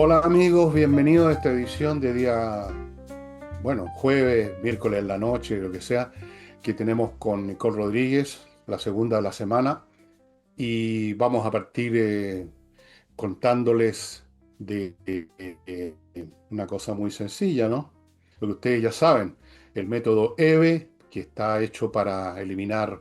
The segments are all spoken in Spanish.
Hola amigos, bienvenidos a esta edición de día, bueno, jueves, miércoles en la noche, lo que sea, que tenemos con Nicole Rodríguez, la segunda de la semana, y vamos a partir contándoles de una cosa muy sencilla, ¿no? Lo que ustedes ya saben, el método EVE, que está hecho para eliminar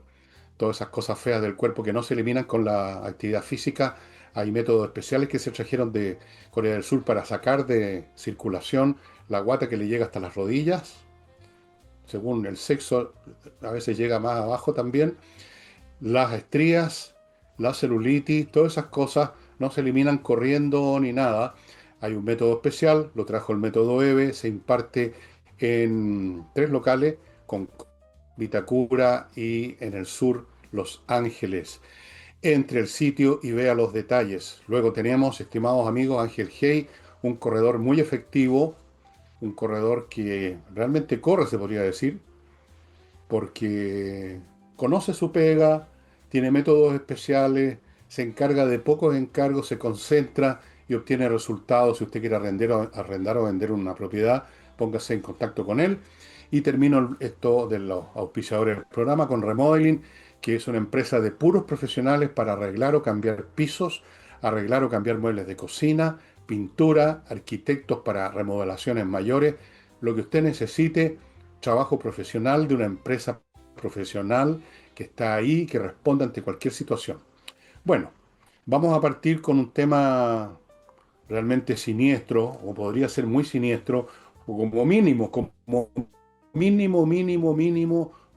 todas esas cosas feas del cuerpo que no se eliminan con la actividad física. Hay métodos especiales que se trajeron de Corea del Sur para sacar de circulación la guata que le llega hasta las rodillas. Según el sexo, a veces llega más abajo también. Las estrías, la celulitis, todas esas cosas no se eliminan corriendo ni nada. Hay un método especial, lo trajo el método EVE, se imparte en tres locales, con Vitacura y en el sur Los Ángeles. Entre el sitio y vea los detalles. Luego tenemos, estimados amigos, Ángel Hey, un corredor muy efectivo, un corredor que realmente corre, se podría decir, porque conoce su pega, tiene métodos especiales, se encarga de pocos encargos, se concentra y obtiene resultados. Si usted quiere arrendar o vender una propiedad, póngase en contacto con él. Y termino esto de los auspiciadores del programa con Remodeling, que es una empresa de puros profesionales para arreglar o cambiar pisos, arreglar o cambiar muebles de cocina, pintura, arquitectos para remodelaciones mayores, lo que usted necesite, trabajo profesional de una empresa profesional que está ahí, que responde ante cualquier situación. Bueno, vamos a partir con un tema realmente siniestro, o podría ser muy siniestro, o como mínimo,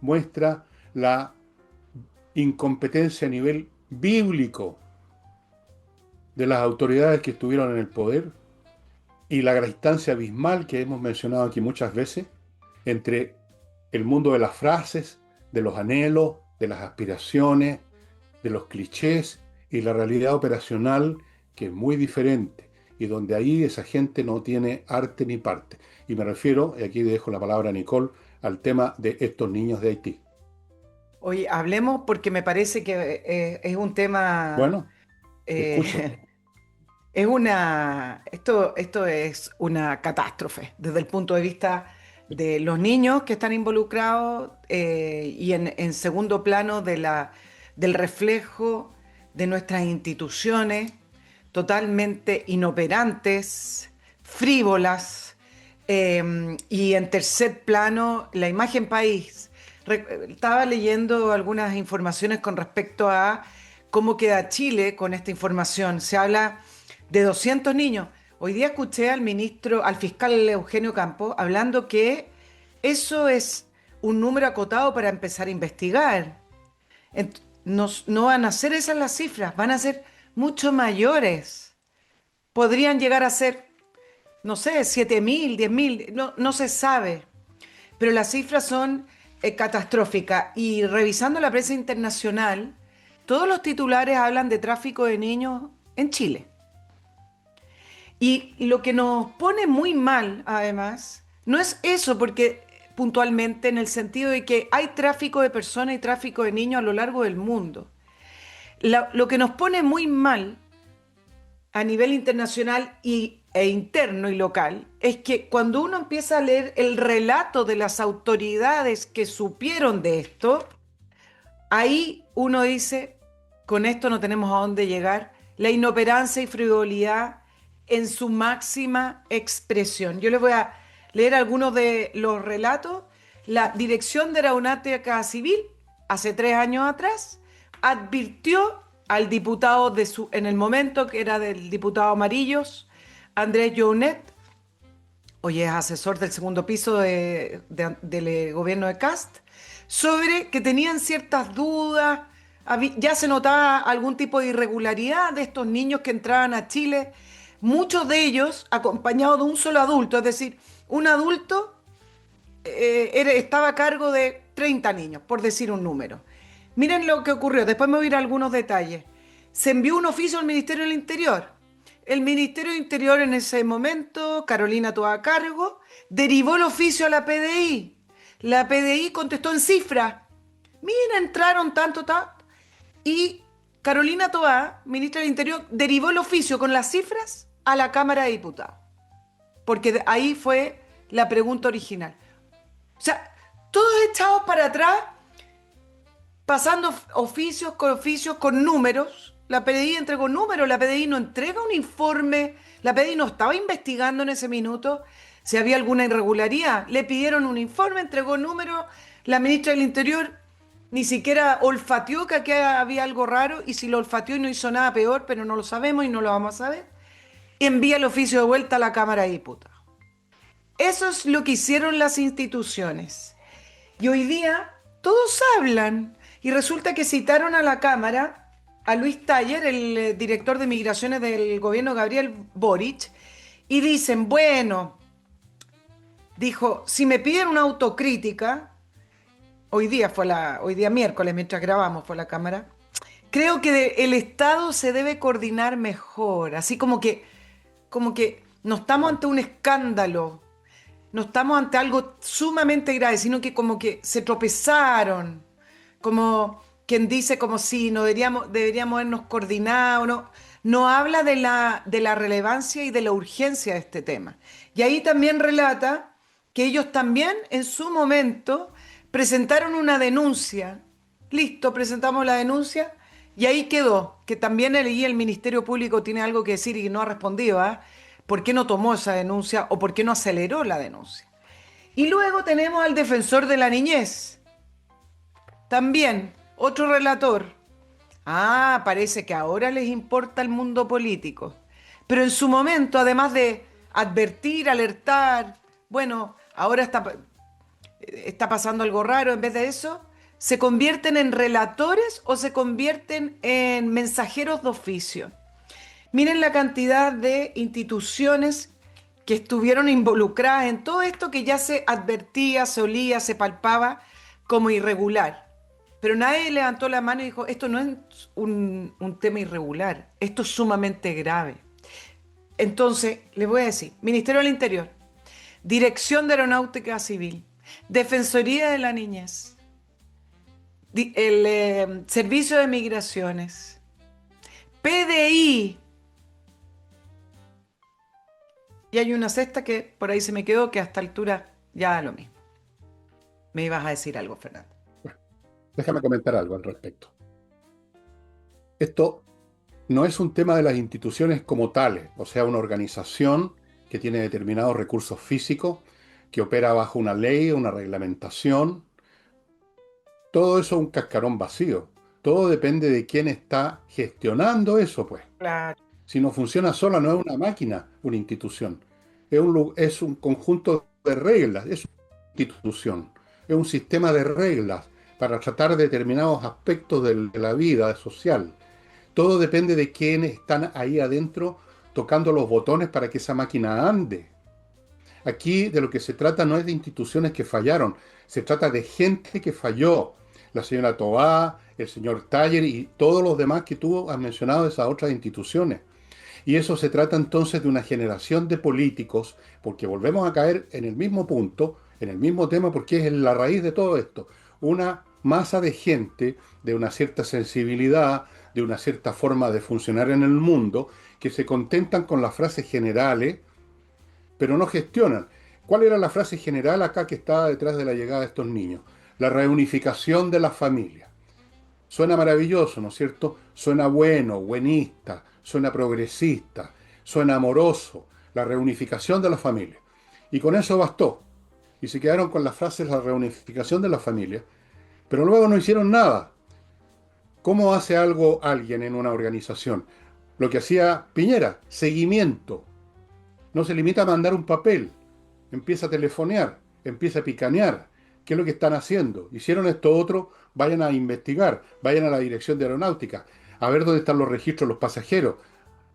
muestra la incompetencia a nivel bíblico de las autoridades que estuvieron en el poder y la distancia abismal que hemos mencionado aquí muchas veces entre el mundo de las frases, de los anhelos, de las aspiraciones, de los clichés y la realidad operacional, que es muy diferente y donde ahí esa gente no tiene arte ni parte. Y me refiero, y aquí dejo la palabra a Nicole, al tema de estos niños de Haití. Oye, hablemos porque me parece que es un tema, Bueno, te escucho. eh, esto es una catástrofe desde el punto de vista de los niños que están involucrados y en segundo plano del reflejo de nuestras instituciones totalmente inoperantes, frívolas, y en tercer plano la imagen país. Estaba leyendo algunas informaciones con respecto a cómo queda Chile con esta información. Se habla de 200 niños. Hoy día escuché al ministro, al fiscal Eugenio Campos, hablando que eso es un número acotado para empezar a investigar. No van a ser esas las cifras, van a ser mucho mayores. Podrían llegar a ser, no sé, 7.000, 10.000, no se sabe. Pero las cifras son catastróficas. Y revisando la prensa internacional, todos los titulares hablan de tráfico de niños en Chile. Y lo que nos pone muy mal, además, no es eso, porque puntualmente en el sentido de que hay tráfico de personas y tráfico de niños a lo largo del mundo. Lo que nos pone muy mal a nivel internacional e interno y local es que cuando uno empieza a leer el relato de las autoridades que supieron de esto, ahí uno dice, con esto no tenemos a dónde llegar, la inoperancia y frivolidad en su máxima expresión. Yo les voy a leer algunos de los relatos. La Dirección de Aeronáutica Civil, hace 3 años atrás, advirtió al diputado en el momento que era del diputado Amarillos, Andrés Jounet, hoy es asesor del segundo piso del gobierno de Cast, sobre que tenían ciertas dudas, ya se notaba algún tipo de irregularidad de estos niños que entraban a Chile, muchos de ellos acompañados de un solo adulto, es decir, un adulto estaba a cargo de 30 niños, por decir un número. Miren lo que ocurrió, después me voy a ir a algunos detalles. Se envió un oficio al Ministerio del Interior. El Ministerio del Interior en ese momento, Carolina Toa a cargo, derivó el oficio a la PDI. La PDI contestó en cifras. Mira, entraron tanto, tanto. Y Carolina Toa, ministra del Interior, derivó el oficio con las cifras a la Cámara de Diputados, porque ahí fue la pregunta original. O sea, todos echados para atrás, pasando oficios con números. La PDI entregó números, la PDI no entrega un informe, la PDI no estaba investigando en ese minuto si había alguna irregularidad. Le pidieron un informe, entregó números, la ministra del Interior ni siquiera olfateó que aquí había algo raro, y si lo olfateó y no hizo nada peor, pero no lo sabemos y no lo vamos a saber, envía el oficio de vuelta a la Cámara de Diputados. Eso es lo que hicieron las instituciones. Y hoy día todos hablan, y resulta que citaron a la Cámara a Luis Taller, el director de Migraciones del gobierno Gabriel Boric, y dicen, bueno, dijo, si me piden una autocrítica, hoy día miércoles, mientras grabamos, fue la Cámara, creo que el Estado se debe coordinar mejor, así como que no estamos ante un escándalo, no estamos ante algo sumamente grave, sino que como que se tropezaron, como quien dice como si no deberíamos habernos coordinado, no, no habla de la relevancia y de la urgencia de este tema. Y ahí también relata que ellos también en su momento presentaron una denuncia. Listo, presentamos la denuncia y ahí quedó, que también el Ministerio Público tiene algo que decir y no ha respondido, ¿ah? ¿Por qué no tomó esa denuncia o por qué no aceleró la denuncia? Y luego tenemos al defensor de la niñez, también otro relator. Ah, parece que ahora les importa el mundo político. Pero en su momento, además de advertir, alertar, bueno, ahora está pasando algo raro, en vez de eso, ¿se convierten en relatores o se convierten en mensajeros de oficio? Miren la cantidad de instituciones que estuvieron involucradas en todo esto que ya se advertía, se olía, se palpaba como irregular. Pero nadie levantó la mano y dijo, esto no es un tema irregular, esto es sumamente grave. Entonces, les voy a decir, Ministerio del Interior, Dirección de Aeronáutica Civil, Defensoría de la Niñez, el Servicio de Migraciones, PDI, y hay una sexta que por ahí se me quedó, que a esta altura ya da lo mismo. Me ibas a decir algo, Fernando. Bueno, déjame comentar algo al respecto. Esto no es un tema de las instituciones como tales, o sea, una organización que tiene determinados recursos físicos, que opera bajo una ley, una reglamentación. Todo eso es un cascarón vacío. Todo depende de quién está gestionando eso, pues. Claro. Si no funciona sola, no es una máquina, una institución. Es un conjunto de reglas, es una institución. Es un sistema de reglas para tratar determinados aspectos de la vida social. Todo depende de quiénes están ahí adentro tocando los botones para que esa máquina ande. Aquí de lo que se trata no es de instituciones que fallaron, se trata de gente que falló. La señora Tobá, el señor Taller y todos los demás que tú has mencionado de esas otras instituciones. Y eso se trata entonces de una generación de políticos, porque volvemos a caer en el mismo punto, en el mismo tema, porque es la raíz de todo esto. Una masa de gente de una cierta sensibilidad, de una cierta forma de funcionar en el mundo, que se contentan con las frases generales, pero no gestionan. ¿Cuál era la frase general acá que estaba detrás de la llegada de estos niños? La reunificación de las familias. Suena maravilloso, ¿no es cierto? Suena bueno, buenista, suena progresista, suena amoroso, la reunificación de la familia. Y con eso bastó. Y se quedaron con las frases la reunificación de la familia, pero luego no hicieron nada. ¿Cómo hace algo alguien en una organización? Lo que hacía Piñera, seguimiento. No se limita a mandar un papel, empieza a telefonear, empieza a picanear. ¿Qué es lo que están haciendo? ¿Hicieron esto otro? Vayan a investigar, vayan a la dirección de aeronáutica, a ver dónde están los registros de los pasajeros.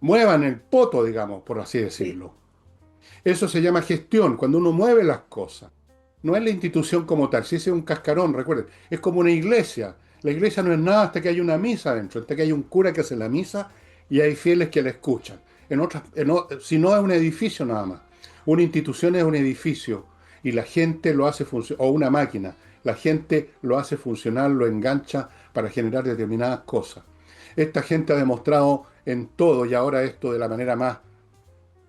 Muevan el poto, digamos, por así Sí. decirlo. Eso se llama gestión, cuando uno mueve las cosas. No es la institución como tal, si ese es un cascarón, recuerden, es como una iglesia. La iglesia no es nada hasta que hay una misa dentro, hasta que hay un cura que hace la misa y hay fieles que la escuchan. Si no es un edificio nada más. Una institución es un edificio y la gente lo hace funcionar, o una máquina, la gente lo hace funcionar, lo engancha para generar determinadas cosas. Esta gente ha demostrado en todo, y ahora esto de la manera más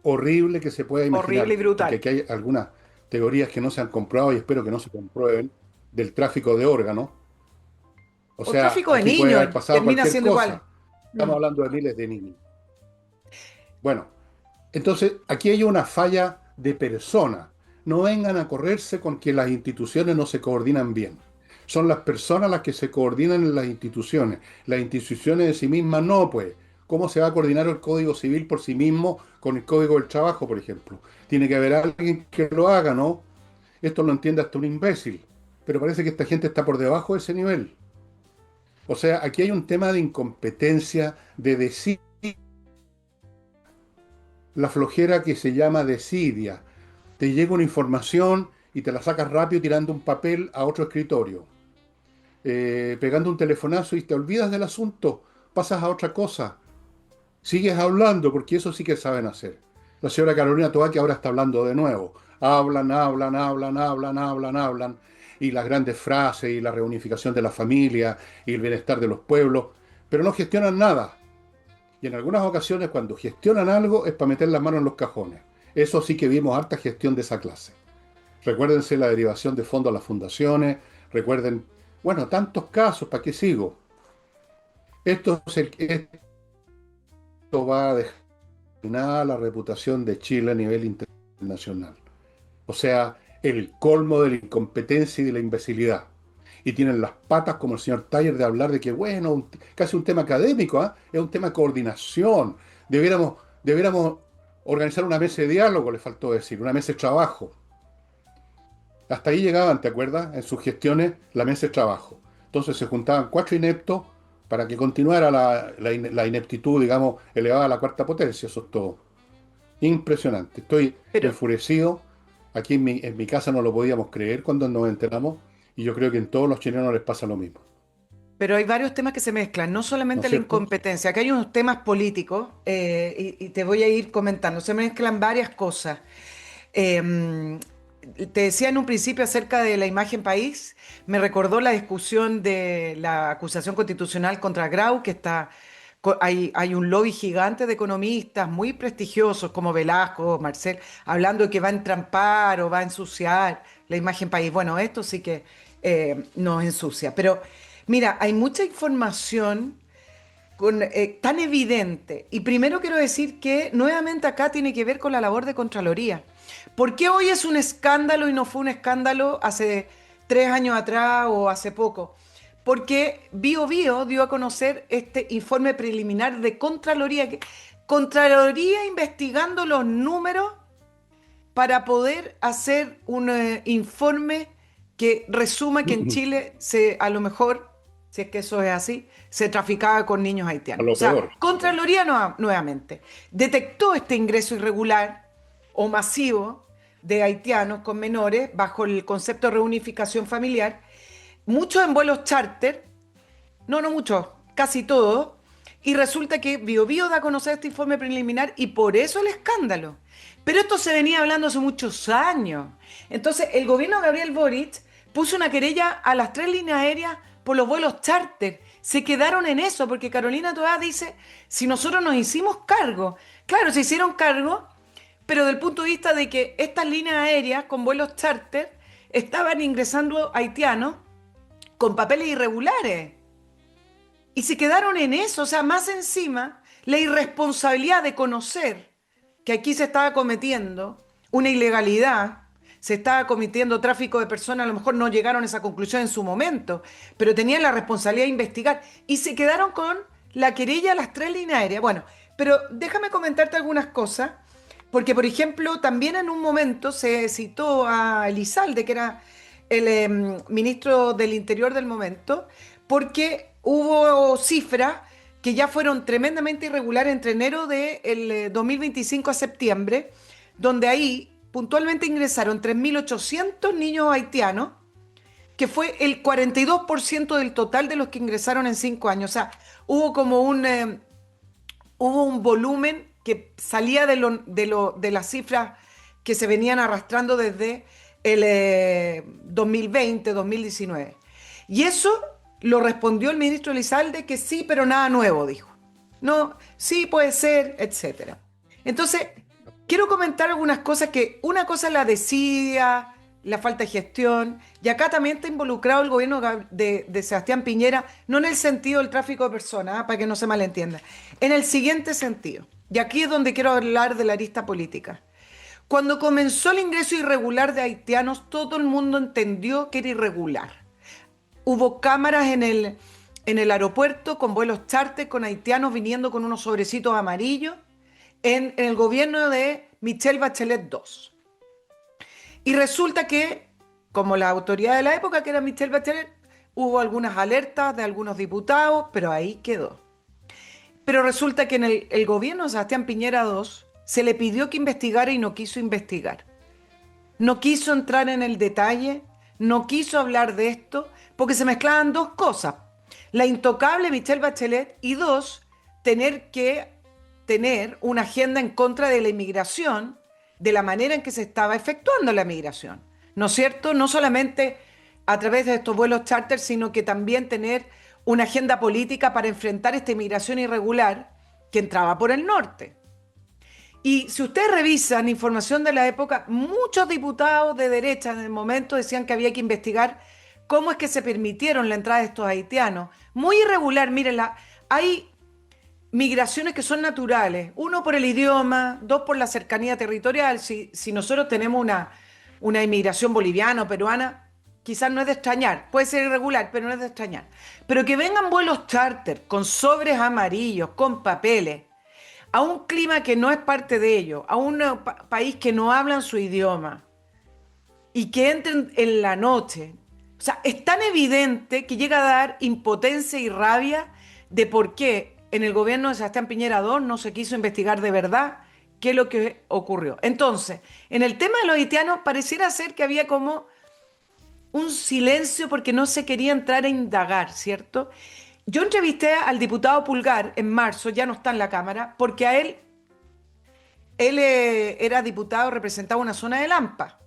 horrible que se pueda Horrible y imaginar, porque brutal. aquí hay algunas teorías que no se han comprobado y espero que no se comprueben, del tráfico de órganos. O O sea, tráfico de aquí puede niños, haber pasado termina cualquier siendo igual. cosa. Mm. Estamos hablando de miles de niños. Bueno, entonces aquí hay una falla de persona. No vengan a correrse con que las instituciones no se coordinan bien. Son las personas las que se coordinan en las instituciones. Las instituciones de sí mismas no, pues. ¿Cómo se va a coordinar el Código Civil por sí mismo con el Código del Trabajo, por ejemplo? Tiene que haber alguien que lo haga, ¿no? Esto lo entiende hasta un imbécil. Pero parece que esta gente está por debajo de ese nivel. O sea, aquí hay un tema de incompetencia, de decir la flojera que se llama desidia. Te llega una información y te la sacas rápido tirando un papel a otro escritorio, pegando un telefonazo y te olvidas del asunto, pasas a otra cosa, sigues hablando porque eso sí que saben hacer. La señora Carolina Toá que ahora está hablando de nuevo. Hablan, hablan, hablan, hablan, hablan, hablan. Y las grandes frases y la reunificación de la familia y el bienestar de los pueblos, pero no gestionan nada. Y en algunas ocasiones cuando gestionan algo es para meter las manos en los cajones. Eso sí que vimos harta gestión de esa clase. Recuérdense la derivación de fondos a las fundaciones, recuerden, bueno, tantos casos, ¿para qué sigo? Esto va a dejar la reputación de Chile a nivel internacional. O sea, el colmo de la incompetencia y de la imbecilidad. Y tienen las patas como el señor Taller de hablar de que, bueno, casi un tema académico, ¿ah? Es un tema de coordinación. Debiéramos organizar una mesa de diálogo, le faltó decir, una mesa de trabajo. Hasta ahí llegaban, ¿te acuerdas? En sus gestiones, la mesa de trabajo. Entonces se juntaban cuatro ineptos para que continuara la ineptitud, digamos, elevada a la cuarta potencia. Eso es todo. Impresionante. Estoy Pero, enfurecido. Aquí en mi casa no lo podíamos creer cuando nos enteramos. Y yo creo que en todos los chilenos les pasa lo mismo. pero hay varios temas que se mezclan, no ¿No es solamente la cierto? incompetencia, acá hay unos temas políticos y te voy a ir comentando, se mezclan varias cosas. Eh, Te decía en un principio acerca de la imagen país, me recordó la discusión de la acusación constitucional contra Grau, que está, hay un lobby gigante de economistas muy prestigiosos como Velasco, Marcel, hablando de que va a entrampar o va a ensuciar la imagen país. Bueno, esto sí que nos ensucia. Pero mira, hay mucha información tan evidente. Y primero quiero decir que nuevamente acá tiene que ver con la labor de Contraloría. ¿Por qué hoy es un escándalo y no fue un escándalo hace 3 años atrás o hace poco? Porque Bio dio a conocer este informe preliminar de Contraloría, Contraloría investigando los números para poder hacer un informe que resuma que en Chile a lo mejor, si es que eso es así, se traficaba con niños A haitianos. O lo sea, peor. Contraloría nuevamente detectó este ingreso irregular o masivo de haitianos con menores bajo el concepto de reunificación familiar, muchos en vuelos charter, no muchos, casi todos, y resulta que Bio da a conocer este informe preliminar y por eso el escándalo. Pero esto se venía hablando hace muchos años. Entonces, el gobierno de Gabriel Boric puso una querella a las 3 líneas aéreas por los vuelos charter. Se quedaron en eso, porque Carolina Toá dice, si nosotros nos hicimos cargo, claro, se hicieron cargo, pero del punto de vista de que estas líneas aéreas con vuelos charter estaban ingresando haitianos con papeles irregulares. Y se quedaron en eso, o sea, más encima, la irresponsabilidad de conocer que aquí se estaba cometiendo una ilegalidad, se estaba cometiendo tráfico de personas, a lo mejor no llegaron a esa conclusión en su momento, pero tenían la responsabilidad de investigar y se quedaron con la querella a las 3 líneas aéreas. Bueno, pero déjame comentarte algunas cosas, porque por ejemplo, también en un momento se citó a Elizalde, que era el ministro del Interior del momento, porque hubo cifras que ya fueron tremendamente irregulares entre enero del 2025 a septiembre, donde ahí puntualmente ingresaron 3.800 niños haitianos, que fue el 42% del total de los que ingresaron en 5 años. O sea, hubo como hubo un volumen que salía de las cifras que se venían arrastrando desde el 2020, 2019. Y eso lo respondió el ministro Elizalde que sí, pero nada nuevo, dijo. No, sí puede ser, etcétera. Entonces, quiero comentar algunas cosas que, una cosa es la desidia, la falta de gestión, y acá también está involucrado el gobierno de Sebastián Piñera, no en el sentido del tráfico de personas, para que no se malentienda, en el siguiente sentido, y aquí es donde quiero hablar de la arista política. Cuando comenzó el ingreso irregular de haitianos, todo el mundo entendió que era irregular. Hubo cámaras en el aeropuerto con vuelos charter con haitianos viniendo con unos sobrecitos amarillos en el gobierno de Michelle Bachelet II. Y resulta que, como la autoridad de la época, que era Michelle Bachelet, hubo algunas alertas de algunos diputados, pero ahí quedó. Pero resulta que en el gobierno de Sebastián Piñera II se le pidió que investigara y no quiso investigar. No quiso entrar en el detalle, no quiso hablar de esto, porque se mezclaban dos cosas. La intocable Michelle Bachelet y dos, tener que tener una agenda en contra de la inmigración, de la manera en que se estaba efectuando la migración. ¿No es cierto? No solamente a través de estos vuelos charter, sino que también tener una agenda política para enfrentar esta inmigración irregular que entraba por el norte. Y si ustedes revisan información de la época, muchos diputados de derecha en el momento decían que había que investigar cómo es que se permitieron la entrada de estos haitianos. Muy irregular, mírenla, hay migraciones que son naturales, uno por el idioma, dos por la cercanía territorial. Si nosotros tenemos una inmigración boliviana o peruana, quizás no es de extrañar, puede ser irregular, pero no es de extrañar. Pero que vengan vuelos charter con sobres amarillos, con papeles, a un clima que no es parte de ellos, a un país que no hablan su idioma y que entren en la noche. O sea, es tan evidente que llega a dar impotencia y rabia de por qué en el gobierno de Sebastián Piñera II no se quiso investigar de verdad qué es lo que ocurrió. Entonces, en el tema de los haitianos pareciera ser que había como un silencio porque no se quería entrar a indagar, ¿cierto? Yo entrevisté al diputado Pulgar en marzo, ya no está en la Cámara, porque a él era diputado, representaba una zona de Lampa,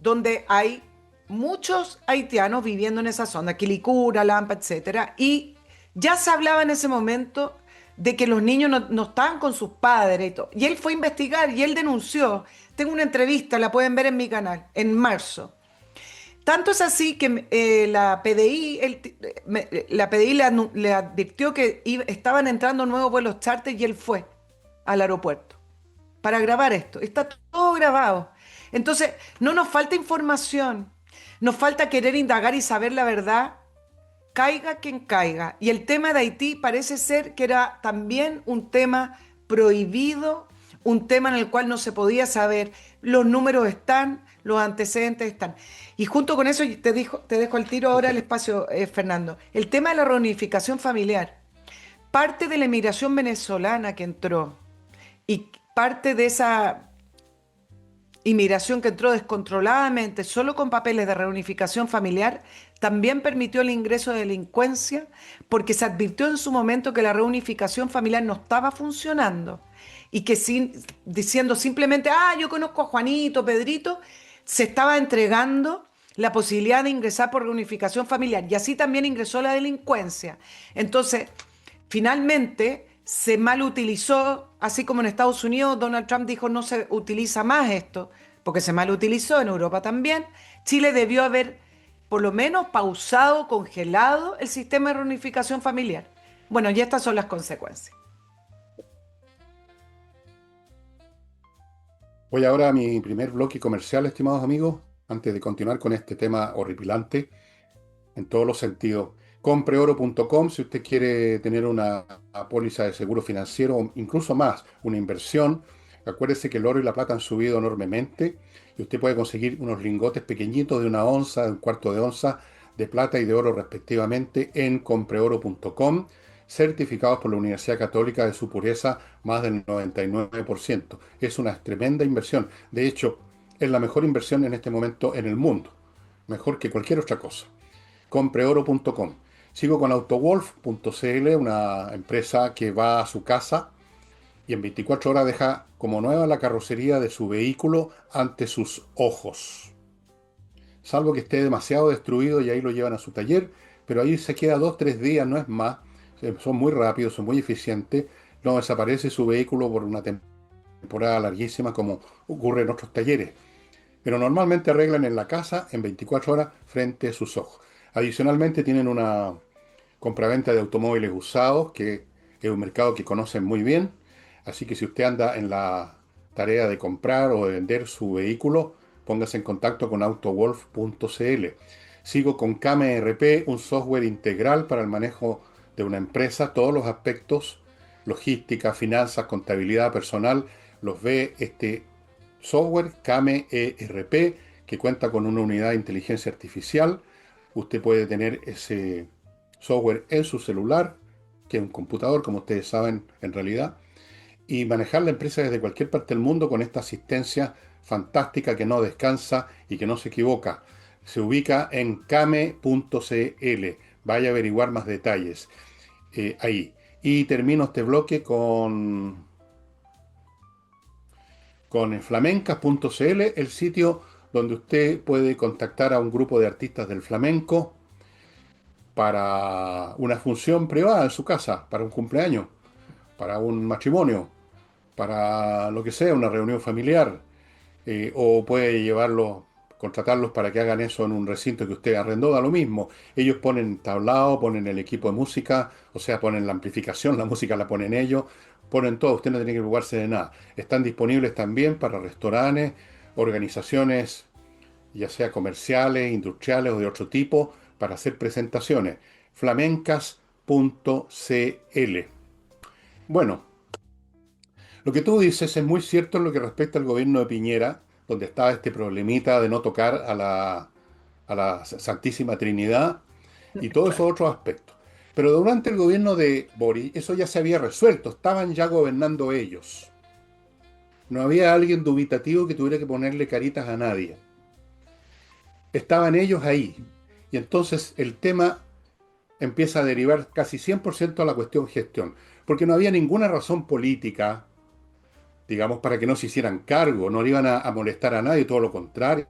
donde hay muchos haitianos viviendo en esa zona, Quilicura, Lampa, etcétera, y ya se hablaba en ese momento de que los niños no estaban con sus padres y todo. Y él fue a investigar y él denunció. Tengo una entrevista, la pueden ver en mi canal, en marzo. Tanto es así que la PDI, la PDI le advirtió que estaban entrando nuevos vuelos charter y él fue al aeropuerto para grabar esto. Está todo grabado. Entonces, no nos falta información, nos falta querer indagar y saber la verdad, caiga quien caiga. Y el tema de Haití parece ser que era también un tema prohibido, un tema en el cual no se podía saber. Los números están, los antecedentes están. Y junto con eso te dejo al tiro ahora el espacio, Fernando. El tema de la reunificación familiar. Parte de la emigración venezolana que entró y parte de esa inmigración que entró descontroladamente, solo con papeles de reunificación familiar, también permitió el ingreso de delincuencia porque se advirtió en su momento que la reunificación familiar no estaba funcionando y que diciendo simplemente, yo conozco a Juanito, Pedrito, se estaba entregando la posibilidad de ingresar por reunificación familiar y así también ingresó la delincuencia. Entonces, finalmente se mal utilizó, así como en Estados Unidos Donald Trump dijo no se utiliza más esto, porque se mal utilizó, en Europa también. Chile debió haber por lo menos pausado, congelado el sistema de reunificación familiar. Bueno, y estas son las consecuencias. Voy ahora a mi primer bloque comercial, estimados amigos, antes de continuar con este tema horripilante en todos los sentidos. Compreoro.com si usted quiere tener una póliza de seguro financiero o incluso más, una inversión. Acuérdese que el oro y la plata han subido enormemente y usted puede conseguir unos lingotes pequeñitos de una onza, de un cuarto de onza de plata y de oro respectivamente en compreoro.com, certificados por la Universidad Católica de su pureza más del 99%. Es una tremenda inversión. De hecho, es la mejor inversión en este momento en el mundo. Mejor que cualquier otra cosa. Compreoro.com. Sigo con autowolf.cl, una empresa que va a su casa y en 24 horas deja como nueva la carrocería de su vehículo ante sus ojos. Salvo que esté demasiado destruido y ahí lo llevan a su taller, pero ahí se queda 2, 3 días, no es más. Son muy rápidos, son muy eficientes. No desaparece su vehículo por una temporada temporada larguísima como ocurre en otros talleres, pero normalmente arreglan en la casa en 24 horas frente a sus ojos. Adicionalmente tienen una compraventa de automóviles usados, que es un mercado que conocen muy bien, así que si usted anda en la tarea de comprar o de vender su vehículo, póngase en contacto con autowolf.cl. Sigo con KMRP, un software integral para el manejo de una empresa, todos los aspectos, logística, finanzas, contabilidad personal, los ve este software KMERP, que cuenta con una unidad de inteligencia artificial. Usted puede tener ese software en su celular, que es un computador, como ustedes saben en realidad, y manejar la empresa desde cualquier parte del mundo con esta asistencia fantástica que no descansa y que no se equivoca. Se ubica en kame.cl. Vaya a averiguar más detalles ahí. Y termino este bloque con flamencas.cl, el sitio donde usted puede contactar a un grupo de artistas del flamenco para una función privada en su casa, para un cumpleaños, para un matrimonio, para lo que sea, una reunión familiar, o puede llevarlos, contratarlos para que hagan eso en un recinto que usted arrendó, da lo mismo. Ellos ponen tablado, ponen el equipo de música, o sea, ponen la amplificación, la música la ponen ellos, ponen todo, usted no tiene que preocuparse de nada. Están disponibles también para restaurantes, organizaciones, ya sea comerciales, industriales o de otro tipo, para hacer presentaciones. Flamencas.cl. Bueno, lo que tú dices es muy cierto en lo que respecta al gobierno de Piñera, donde estaba este problemita de no tocar a la Santísima Trinidad y todos Claro. esos otros aspectos. Pero durante el gobierno de Boris, eso ya se había resuelto, estaban ya gobernando ellos. No había alguien dubitativo que tuviera que ponerle caritas a nadie. Estaban ellos ahí. Y entonces el tema empieza a derivar casi 100% a la cuestión gestión, porque no había ninguna razón política, digamos, para que no se hicieran cargo, no le iban a molestar a nadie, todo lo contrario.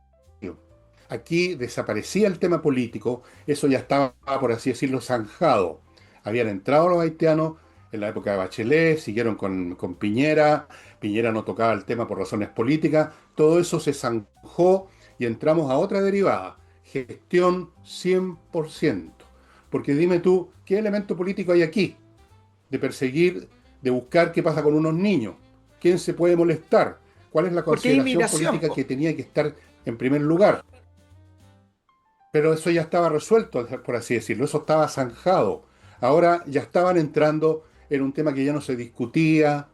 Aquí desaparecía el tema político, eso ya estaba, por así decirlo, zanjado. Habían entrado los haitianos en la época de Bachelet, siguieron con Piñera, Piñera no tocaba el tema por razones políticas, todo eso se zanjó y entramos a otra derivada, gestión 100%. Porque dime tú, ¿qué elemento político hay aquí? De perseguir, de buscar qué pasa con unos niños, quién se puede molestar, cuál es la Porque hay consideración inmigración, política po. que tenía que estar en primer lugar. Pero eso ya estaba resuelto, por así decirlo, eso estaba zanjado. Ahora ya estaban entrando en un tema que ya no se discutía,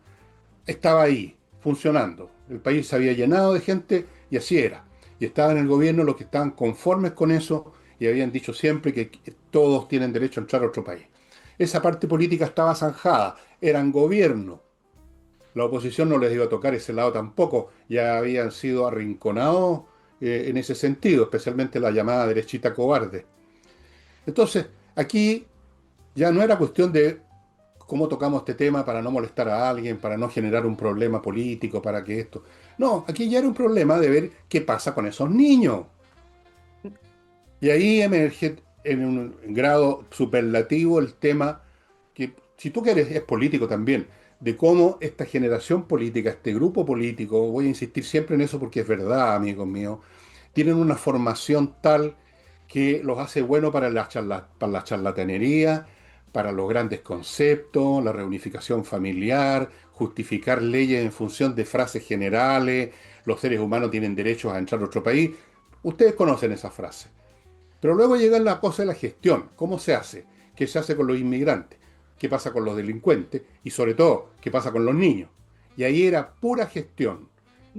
estaba ahí, funcionando. El país se había llenado de gente y así era. Y estaban en el gobierno los que estaban conformes con eso y habían dicho siempre que todos tienen derecho a entrar a otro país. Esa parte política estaba zanjada, eran gobierno. La oposición no les iba a tocar ese lado tampoco, ya habían sido arrinconados en ese sentido, especialmente la llamada derechita cobarde. Entonces, aquí ya no era cuestión de cómo tocamos este tema para no molestar a alguien, para no generar un problema político, para que esto. No, aquí ya era un problema de ver qué pasa con esos niños. Y ahí emerge en un grado superlativo el tema que, si tú quieres, es político también, de cómo esta generación política, este grupo político, voy a insistir siempre en eso porque es verdad, amigos míos, tienen una formación tal que los hace bueno para la charlatanería, para los grandes conceptos, la reunificación familiar, justificar leyes en función de frases generales, los seres humanos tienen derechos a entrar a otro país. Ustedes conocen esa frase. Pero luego llega la cosa de la gestión. ¿Cómo se hace? ¿Qué se hace con los inmigrantes? ¿Qué pasa con los delincuentes? Y sobre todo, ¿qué pasa con los niños? Y ahí era pura gestión,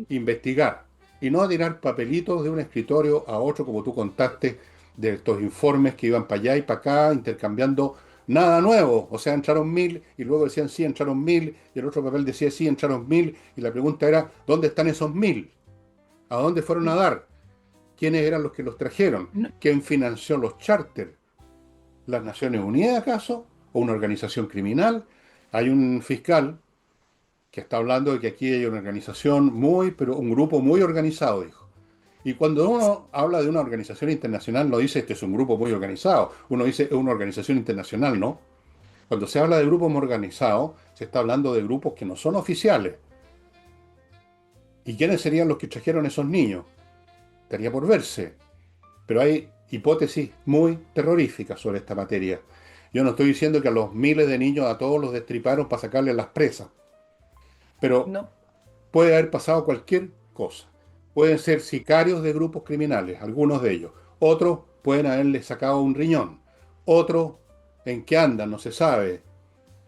investigar y no tirar papelitos de un escritorio a otro, como tú contaste, de estos informes que iban para allá y para acá, intercambiando nada nuevo. O sea, entraron 1000 y luego decían sí, entraron 1000 y el otro papel decía sí, entraron 1000 y la pregunta era, ¿dónde están esos 1000? ¿A dónde fueron a dar? ¿Quiénes eran los que los trajeron? No, ¿Quién financió los charters? ¿Las Naciones Unidas acaso? ¿O una organización criminal? Hay un fiscal que está hablando de que aquí hay una organización muy, pero un grupo muy organizado, dijo. Y cuando uno habla de una organización internacional, no dice este es un grupo muy organizado, uno dice es una organización internacional, ¿no? Cuando se habla de grupos muy organizados, se está hablando de grupos que no son oficiales, ¿Y quiénes serían los que trajeron esos niños? Estaría por verse. Pero hay hipótesis muy terroríficas sobre esta materia. Yo no estoy diciendo que a los miles de niños a todos los destriparon para sacarles las presas, pero No. puede haber pasado cualquier cosa. Pueden ser sicarios de grupos criminales, algunos de ellos. Otros pueden haberle sacado un riñón. Otros en qué andan, no se sabe.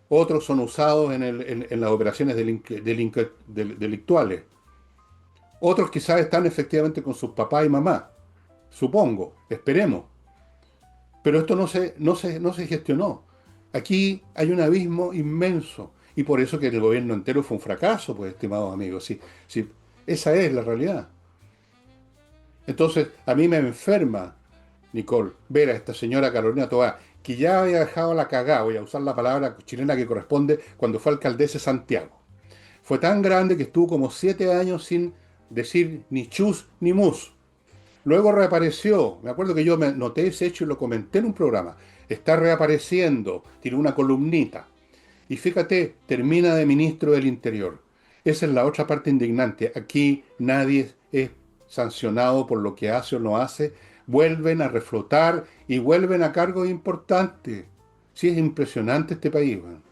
Otros son usados en las operaciones delictuales. Otros quizás están efectivamente con sus papás y mamás. Supongo, esperemos. Pero esto no se gestionó. Aquí hay un abismo inmenso. Y por eso que el gobierno entero fue un fracaso, pues, estimados amigos. Sí, sí, esa es la realidad. Entonces, a mí me enferma, Nicole, ver a esta señora Carolina Toá, que ya había dejado la cagada, voy a usar la palabra chilena que corresponde, cuando fue alcaldesa de Santiago. Fue tan grande que estuvo como 7 años sin decir ni chus ni mus. Luego reapareció. Me acuerdo que yo me noté ese hecho y lo comenté en un programa. Está reapareciendo, tiene una columnita. Y fíjate, termina de ministro del Interior. Esa es la otra parte indignante. Aquí nadie es sancionado por lo que hace o no hace. Vuelven a reflotar y vuelven a cargos importantes. Sí, es impresionante este país, weón.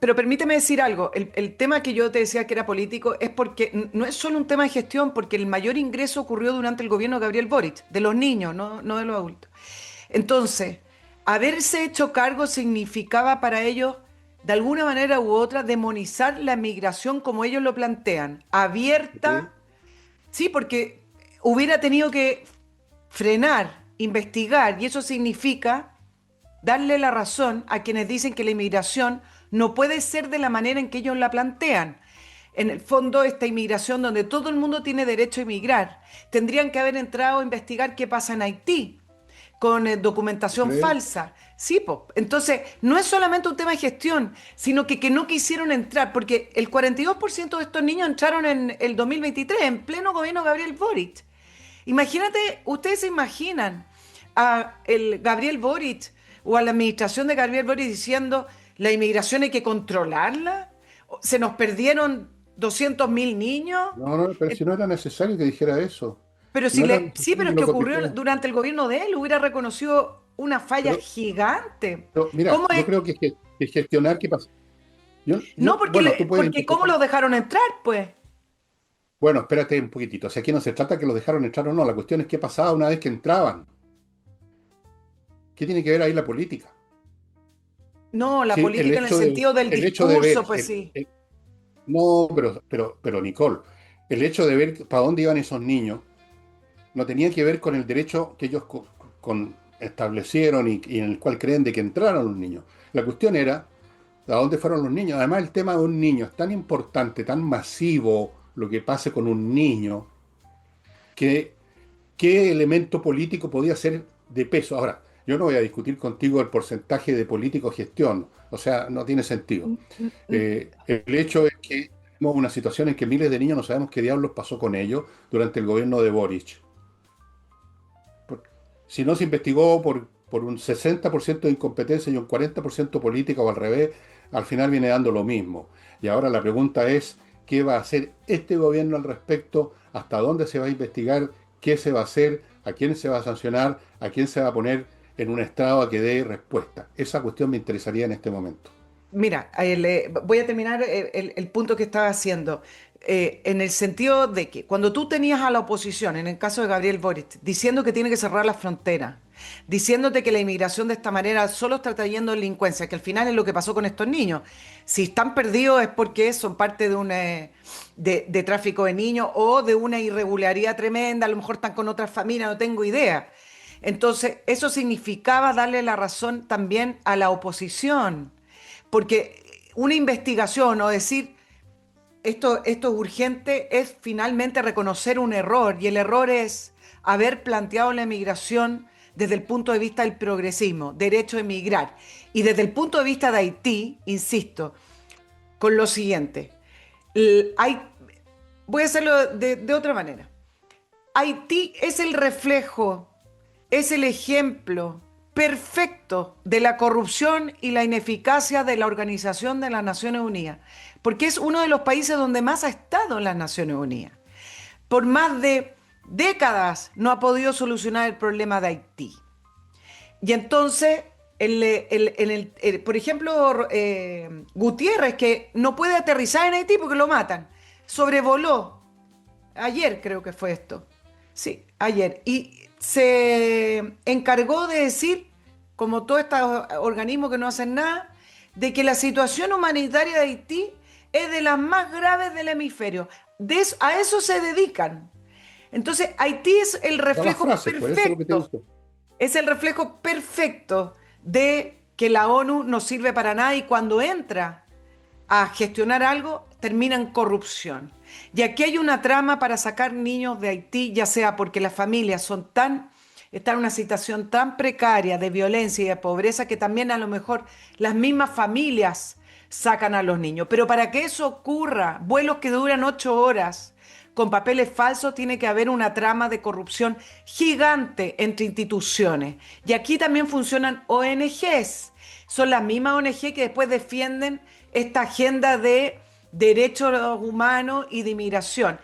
Pero permíteme decir algo, el tema que yo te decía que era político es porque no es solo un tema de gestión, porque el mayor ingreso ocurrió durante el gobierno de Gabriel Boric, de los niños, no de los adultos. Entonces, haberse hecho cargo significaba para ellos, de alguna manera u otra, demonizar la migración como ellos lo plantean, ¿Sí? abierta, sí, porque hubiera tenido que frenar, investigar, y eso significa darle la razón a quienes dicen que la inmigración no puede ser de la manera en que ellos la plantean. En el fondo, esta inmigración donde todo el mundo tiene derecho a emigrar, tendrían que haber entrado a investigar qué pasa en Haití con ¿Tú documentación crees? falsa. Sí, po. Entonces, no es solamente un tema de gestión, sino que no quisieron entrar, porque el 42% de estos niños entraron en el 2023, en pleno gobierno de Gabriel Boric. Imagínate, ustedes se imaginan a el Gabriel Boric o a la administración de Gabriel Boric diciendo la inmigración hay que controlarla, se nos perdieron 200.000 niños. No, no, pero si no era necesario que dijera eso. Pero Si no si era sí, necesario pero que es que lo ocurrió copie-pega. durante el gobierno de él, hubiera reconocido una falla Pero, gigante. pero, mira, ¿Cómo yo es? creo que gestionar qué pasa. No, Bueno, tú puedes porque ¿cómo interpretar. los dejaron entrar, pues? Bueno, espérate un poquitito. O sea, aquí no se trata que los dejaron entrar o no. La cuestión es qué pasaba una vez que entraban. ¿Qué tiene que ver ahí la política? No, la Sí, política en el sentido del el hecho de ver, discurso, pues sí. no, pero Nicole, el hecho de ver para dónde iban esos niños no tenía que ver con el derecho que ellos establecieron y en el cual creen de que entraron los niños. La cuestión era a dónde fueron los niños. Además, el tema de un niño es tan importante, tan masivo, lo que pase con un niño, que qué elemento político podía ser de peso. Ahora, yo no voy a discutir contigo el porcentaje de político gestión, o sea, no tiene sentido. N- n- n- El hecho es que tenemos una situación en que miles de niños no sabemos qué diablos pasó con ellos durante el gobierno de Boric. Por- si no se investigó por un 60% de incompetencia y un 40% política o al revés, al final viene dando lo mismo. Y ahora la pregunta es, ¿qué va a hacer este gobierno al respecto? ¿Hasta dónde se va a investigar? ¿Qué se va a hacer? ¿A quién se va a sancionar? ¿A quién se va a poner en un estado a que dé respuesta? Esa cuestión me interesaría en este momento. Mira, voy a terminar el punto que estaba haciendo. En el sentido de que cuando tú tenías a la oposición, en el caso de Gabriel Boric, diciendo que tiene que cerrar las fronteras, diciéndote que la inmigración de esta manera solo está trayendo delincuencia, que al final es lo que pasó con estos niños. Si están perdidos es porque son parte de de tráfico de niños o de una irregularidad tremenda, a lo mejor están con otras familias, no tengo idea. Entonces, eso significaba darle la razón también a la oposición. Porque una investigación o decir esto es urgente es finalmente reconocer un error y el error es haber planteado la emigración desde el punto de vista del progresismo, derecho a emigrar. Y desde el punto de vista de Haití, insisto, con lo siguiente, hay, voy a hacerlo de otra manera. Haití es el reflejo, es el ejemplo perfecto de la corrupción y la ineficacia de la Organización de las Naciones Unidas, porque es uno de los países donde más ha estado en las Naciones Unidas. Por más de décadas no ha podido solucionar el problema de Haití. Y entonces, por ejemplo, Gutiérrez, que no puede aterrizar en Haití porque lo matan, sobrevoló, ayer creo que fue esto, sí, ayer, y se encargó de decir, como todos estos organismos que no hacen nada, de que la situación humanitaria de Haití es de las más graves del hemisferio. A eso se dedican. Entonces, Haití es el Todas las reflejo frases, pues eso es lo que te perfecto, digo. es el reflejo perfecto de que la ONU no sirve para nada y cuando entra a gestionar algo, termina en corrupción. Y aquí hay una trama para sacar niños de Haití, ya sea porque las familias están en una situación tan precaria de violencia y de pobreza que también a lo mejor las mismas familias sacan a los niños. Pero para que eso ocurra, vuelos que duran 8 horas con papeles falsos, tiene que haber una trama de corrupción gigante entre instituciones. Y aquí también funcionan ONGs. Son las mismas ONG que después defienden esta agenda de derechos humanos y de inmigración.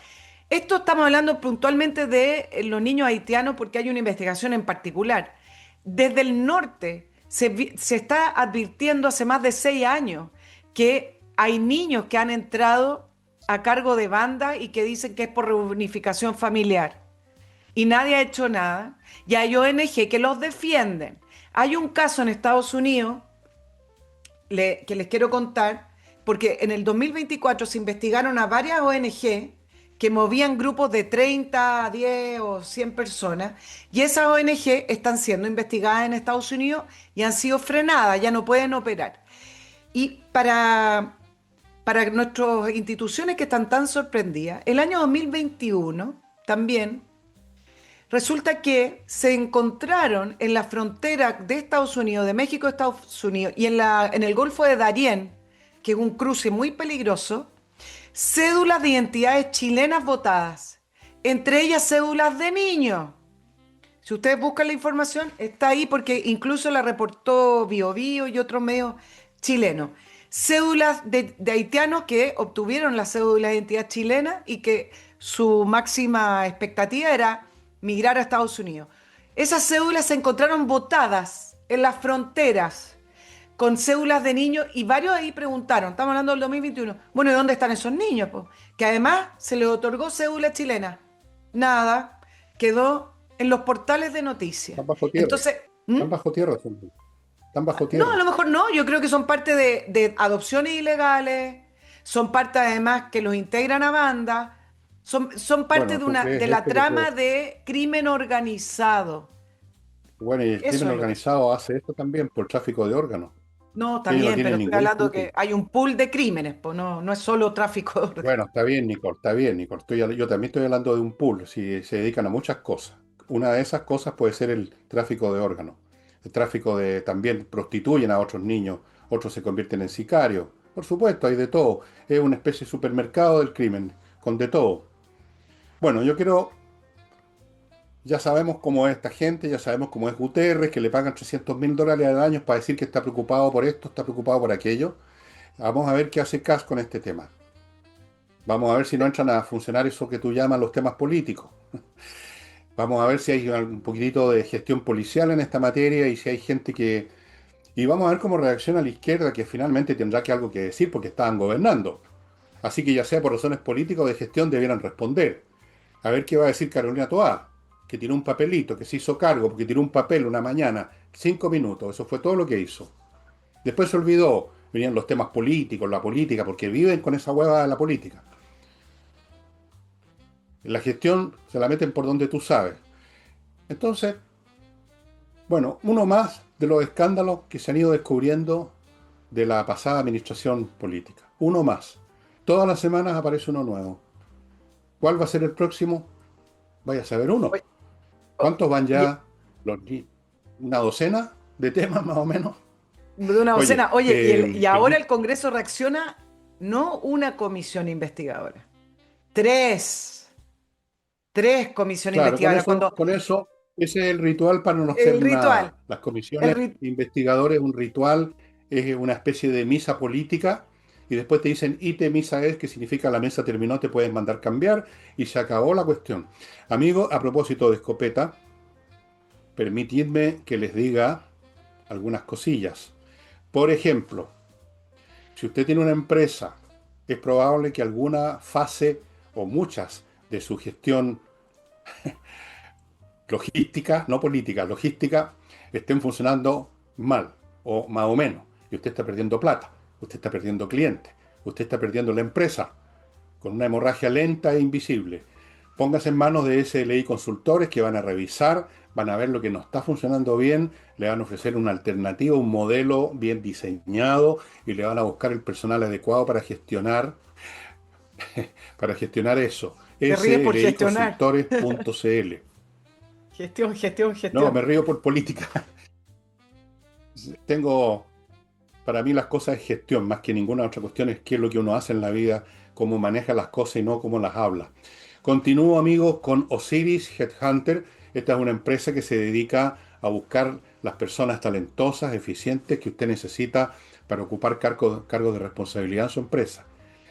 Esto estamos hablando puntualmente de los niños haitianos porque hay una investigación en particular. Desde el norte se está advirtiendo hace más de 6 años que hay niños que han entrado a cargo de bandas y que dicen que es por reunificación familiar. Y nadie ha hecho nada. Y hay ONG que los defienden. Hay un caso en Estados Unidos que les quiero contar, porque en el 2024 se investigaron a varias ONG que movían grupos de 30, 10 o 100 personas, y esas ONG están siendo investigadas en Estados Unidos y han sido frenadas, ya no pueden operar. Y para nuestras instituciones que están tan sorprendidas, el año 2021 también resulta que se encontraron en la frontera de Estados Unidos, de México a Estados Unidos, y en el Golfo de Darién, que es un cruce muy peligroso, cédulas de identidades chilenas votadas, entre ellas cédulas de niños. Si ustedes buscan la información, está ahí porque incluso la reportó Bio Bio y otros medios chilenos. Cédulas de haitianos que obtuvieron la cédula de identidad chilena y que su máxima expectativa era migrar a Estados Unidos. Esas cédulas se encontraron botadas en las fronteras con cédulas de niños y varios ahí preguntaron, estamos hablando del 2021, bueno, ¿y dónde están esos niños, po? Que además se les otorgó cédula chilena. Nada, quedó en los portales de noticias. Están bajo tierra. Entonces, Están bajo tierra, están bajo no, a tierra. lo mejor no, yo creo que son parte de adopciones ilegales, son parte además que los integran a bandas, son parte Bueno, de, ¿tú una, crees de la eso trama de crimen organizado. bueno, y el Eso crimen es lo que... organizado hace esto también por tráfico de órganos, No, que ellos no también, pero tienen estoy ningún hablando escrúpulo. que hay un pool de crímenes, pues no, no es solo tráfico de órganos. Bueno, está bien, Nicole. Yo también estoy hablando de un pool, si se dedican a muchas cosas. Una de esas cosas puede ser el tráfico de órganos. El tráfico de también prostituyen a otros niños, otros se convierten en sicarios. Por supuesto, hay de todo. Es una especie de supermercado del crimen, con de todo. Bueno, yo quiero, ya sabemos cómo es esta gente, ya sabemos cómo es Guterres, que le pagan $300.000 al año para decir que está preocupado por esto, está preocupado por aquello. Vamos a ver qué hace Kass con este tema. Vamos a ver si no entran a funcionar eso que tú llamas los temas políticos. Vamos a ver si hay un poquitito de gestión policial en esta materia y si hay gente que... Y vamos a ver cómo reacciona la izquierda, que finalmente tendrá que algo que decir porque estaban gobernando. Así que ya sea por razones políticas o de gestión debieran responder. A ver qué va a decir Carolina Toá, que tiró un papelito, que se hizo cargo porque tiró un papel una mañana, 5 minutos, eso fue todo lo que hizo. Después se olvidó, venían los temas políticos, la política, porque viven con esa hueva de la política. En la gestión se la meten por donde tú sabes. Entonces, bueno, uno más de los escándalos que se han ido descubriendo de la pasada administración política. Uno más. Todas las semanas aparece uno nuevo. ¿Cuál va a ser el próximo? Vaya a saber uno. Oye, oh, ¿Cuántos van y- ya? ¿Una docena de temas más o menos? de una Oye, docena. Oye, y ahora el Congreso reacciona, no una comisión investigadora, tres, tres comisiones claro, investigadoras. Cuando con eso, Ese es el ritual para no El hacer ritual. nada. Las El comisiones ri- investigadoras, un ritual, es una especie de misa política, y después te dicen, ite misa es, que significa la mesa terminó, te puedes mandar cambiar, y se acabó la cuestión. Amigo, a propósito de escopeta, permitidme que les diga algunas cosillas. Por ejemplo, si usted tiene una empresa, es probable que alguna fase o muchas de su gestión logística, no política, logística, estén funcionando mal o más o menos. Y usted está perdiendo plata, usted está perdiendo clientes, usted está perdiendo la empresa con una hemorragia lenta e invisible. Póngase en manos de SLI Consultores que van a revisar, van a ver lo que no está funcionando bien, le van a ofrecer una alternativa, un modelo bien diseñado y le van a buscar el personal adecuado para gestionar eso. Te ríes por gestionar. sliconsultores.cl. Gestión, gestión, No, gestión. me río por política. Tengo, para mí las cosas es gestión, más que ninguna otra cuestión es qué es lo que uno hace en la vida, cómo maneja las cosas y no cómo las habla. Continúo, amigos, con Osiris Headhunter. Esta es una empresa que se dedica a buscar las personas talentosas, eficientes que usted necesita para ocupar cargos de responsabilidad en su empresa.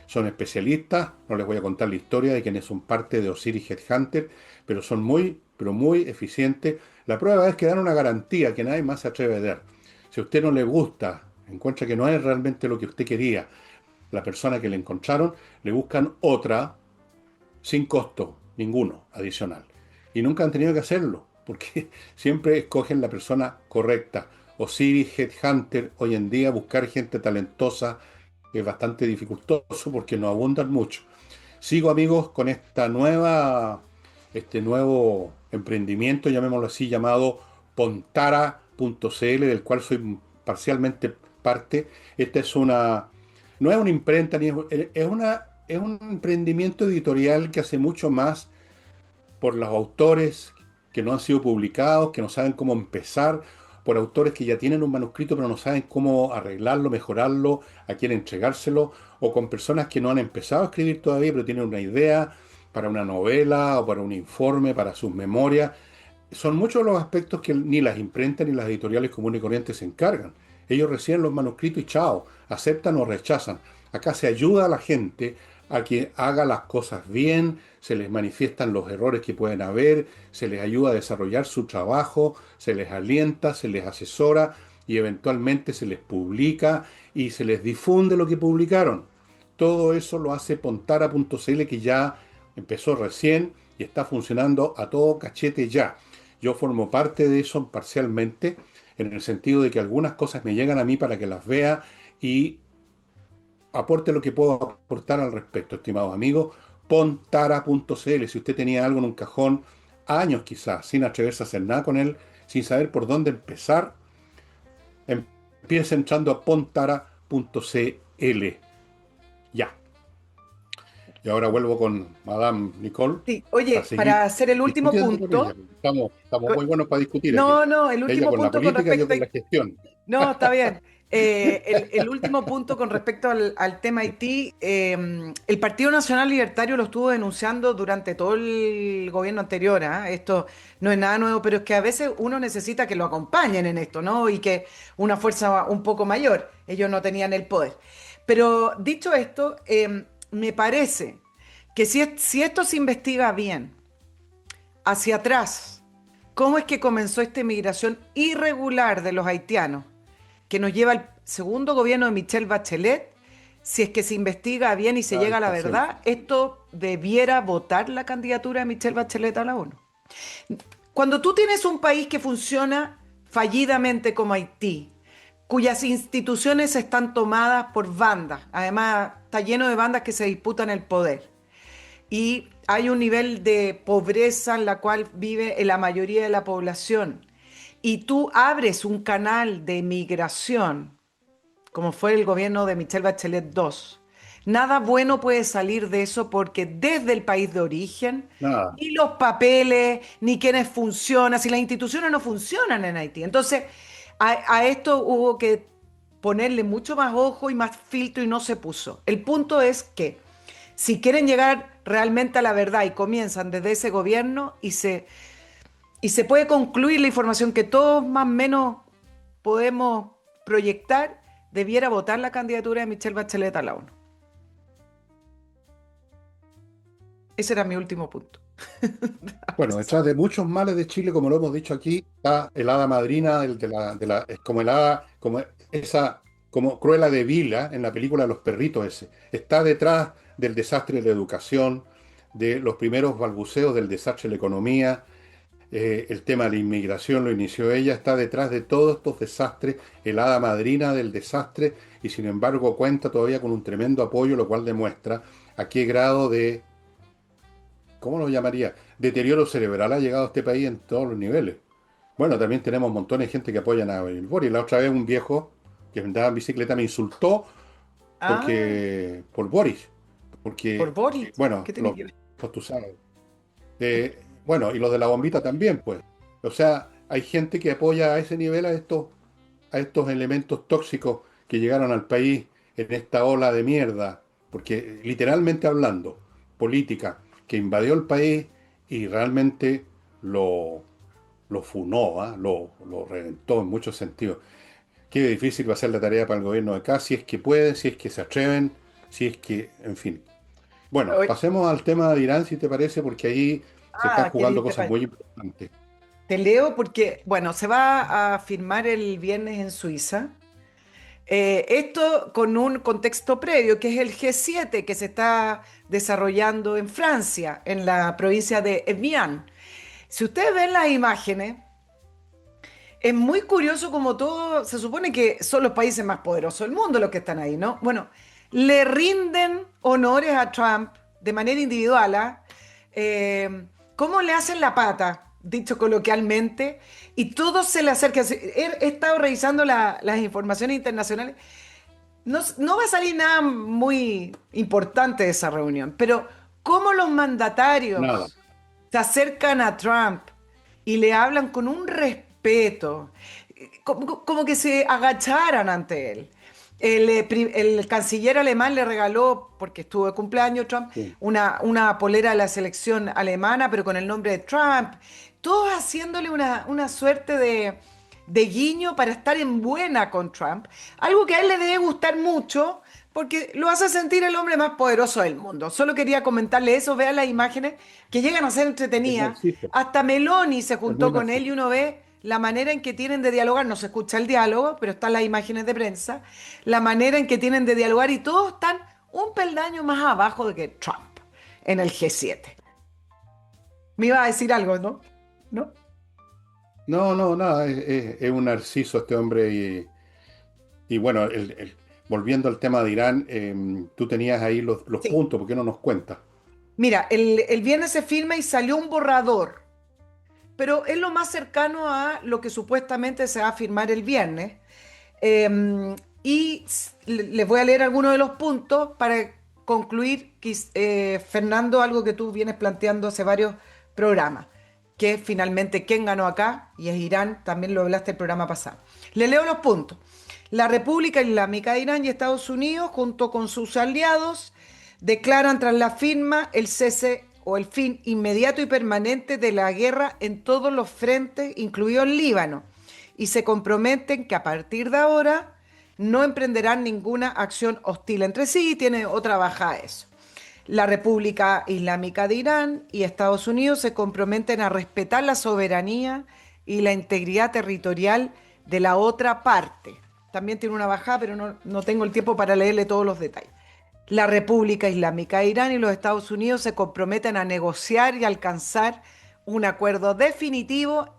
Son especialistas, no les voy a contar la historia de quienes son parte de Osiris Headhunter, pero son muy, pero muy eficientes. La prueba es que dan una garantía que nadie más se atreve a dar. Si a usted no le gusta, encuentra que no es realmente lo que usted quería, la persona que le encontraron, le buscan otra sin costo ninguno adicional. Y nunca han tenido que hacerlo, porque siempre escogen la persona correcta. Osiris Headhunter, hoy en día buscar gente talentosa es bastante dificultoso porque no abundan mucho. Sigo, amigos, con este nuevo emprendimiento, llamémoslo así, llamado Pontara.cl, del cual soy parcialmente parte. Esta es no es una imprenta, es un emprendimiento editorial que hace mucho más por los autores que no han sido publicados, que no saben cómo empezar, por autores que ya tienen un manuscrito pero no saben cómo arreglarlo, mejorarlo, a quién entregárselo, o con personas que no han empezado a escribir todavía pero tienen una idea para una novela o para un informe, para sus memorias. Son muchos los aspectos que ni las imprentas ni las editoriales comunes y corrientes se encargan. Ellos reciben los manuscritos y chao, aceptan o rechazan. Acá se ayuda a la gente a que haga las cosas bien, se les manifiestan los errores que pueden haber, se les ayuda a desarrollar su trabajo, se les alienta, se les asesora y eventualmente se les publica y se les difunde lo que publicaron. Todo eso lo hace Pontara.cl, que ya empezó recién y está funcionando a todo cachete ya. Yo formo parte de eso parcialmente, en el sentido de que algunas cosas me llegan a mí para que las vea y aporte lo que puedo aportar al respecto, estimados amigos. Pontara.cl. Si usted tenía algo en un cajón, años quizás, sin atreverse a hacer nada con él, sin saber por dónde empezar, empiece entrando a pontara.cl. Ya. Y ahora vuelvo con Madame Nicole Sí, para oye, para seguir hacer el último discutiendo con ella, punto, porque estamos co- muy buenos para discutir aquí. no, no, el Ella último con la punto con política, yo respecto con a... la gestión. No, está bien. El último punto con respecto al tema Haití, el Partido Nacional Libertario lo estuvo denunciando durante todo el gobierno anterior, ¿ah? Esto no es nada nuevo, pero es que a veces uno necesita que lo acompañen en esto, ¿no? Y que una fuerza un poco mayor, ellos no tenían el poder. Pero dicho esto, me parece que si esto se investiga bien, hacia atrás, ¿cómo es que comenzó esta inmigración irregular de los haitianos? Que nos lleva al segundo gobierno de Michelle Bachelet. Si es que se investiga bien y se Ahí llega a la está, sí. verdad, esto debiera votar la candidatura de Michelle Bachelet a la ONU. Cuando tú tienes un país que funciona fallidamente como Haití, cuyas instituciones están tomadas por bandas, además está lleno de bandas que se disputan el poder, y hay un nivel de pobreza en la cual vive la mayoría de la población, y tú abres un canal de migración como fue el gobierno de Michelle Bachelet II. Nada bueno puede salir de eso porque desde el país de origen, Nada. ni los papeles, ni quienes funcionan, si las instituciones no funcionan en Haití. Entonces, a esto hubo que ponerle mucho más ojo y más filtro y no se puso. El punto es que si quieren llegar realmente a la verdad y comienzan desde ese gobierno y se y se puede concluir la información que todos más o menos podemos proyectar, debiera votar la candidatura de Michelle Bachelet a la ONU. Ese era mi último punto. Bueno, detrás de muchos males de Chile, como lo hemos dicho aquí, está el hada madrina, es como el hada, como esa, como Cruella de Vil, ¿ah? En la película Los perritos ese. Está detrás del desastre de la educación, de los primeros balbuceos del desastre de la economía, el tema de la inmigración lo inició ella, está detrás de todos estos desastres, el hada madrina del desastre, y sin embargo cuenta todavía con un tremendo apoyo, lo cual demuestra a qué grado de, ¿cómo lo llamaría? Deterioro cerebral ha llegado a este país en todos los niveles. Bueno, también tenemos montones de gente que apoyan a el Boris. La otra vez un viejo que andaba en bicicleta me insultó Ah, por Boris. por Porque, Boris. bueno, ¿Qué tiene que ver? pues tú sabes. Bueno, y los de la bombita también, pues. O sea, hay gente que apoya a ese nivel a estos elementos tóxicos que llegaron al país en esta ola de mierda, porque literalmente hablando, política, que invadió el país y realmente lo, lo funó, ¿ah? Lo reventó en muchos sentidos. Qué difícil va a ser la tarea para el gobierno de acá, si es que pueden, si es que se atreven, si es que, en fin. Bueno, Oye, pasemos al tema de Irán, si te parece, porque ahí se están jugando ¿querés cosas muy importantes. te leo porque, bueno, se va a firmar el viernes en Suiza. Esto con un contexto previo, que es el G7 que se está desarrollando en Francia, en la provincia de Evian. Si ustedes ven las imágenes, es muy curioso como todo, se supone que son los países más poderosos del mundo los que están ahí, ¿no? Bueno, le rinden honores a Trump de manera individual, ¿ah? ¿Cómo le hacen la pata? Dicho coloquialmente, y todos se le acercan. He estado revisando las informaciones internacionales. No, no va a salir nada muy importante de esa reunión, pero cómo los Nada, mandatarios se acercan a Trump y le hablan con un respeto, como que se agacharan ante él. El canciller alemán le regaló, porque estuvo de cumpleaños Trump, sí. una polera de la selección alemana, pero con el nombre de Trump. Todos haciéndole una suerte de guiño para estar en buena con Trump. Algo que a él le debe gustar mucho, porque lo hace sentir el hombre más poderoso del mundo. Solo quería comentarle eso, vean las imágenes que llegan a ser Es entretenidas. narciso, Hasta Meloni se es muy juntó con él y narciso. uno ve la manera en que tienen de dialogar. No se escucha el diálogo, pero están las imágenes de prensa. La manera en que tienen de dialogar y todos están un peldaño más abajo de que Trump en el G7. Me iba a decir algo, ¿no? ¿No? No, no, nada, es un narciso este hombre y bueno, volviendo al tema de Irán, tú tenías ahí los Sí. puntos, ¿por qué no nos cuentas? Mira, el viernes se firma y salió un borrador, pero es lo más cercano a lo que supuestamente se va a firmar el viernes. Les voy a leer algunos de los puntos para concluir, Fernando, algo que tú vienes planteando hace varios programas, que es finalmente quién ganó acá, y es Irán, también lo hablaste el programa pasado. Le leo los puntos. La República Islámica de Irán y Estados Unidos, junto con sus aliados, declaran tras la firma el cese o el fin inmediato y permanente de la guerra en todos los frentes, incluido el Líbano, y se comprometen que a partir de ahora no emprenderán ninguna acción hostil entre sí, y tiene otra baja a eso. La República Islámica de Irán y Estados Unidos se comprometen a respetar la soberanía y la integridad territorial de la otra parte. También tiene una bajada, pero no tengo el tiempo para leerle todos los detalles. La República Islámica de Irán y los Estados Unidos se comprometen a negociar y alcanzar un acuerdo definitivo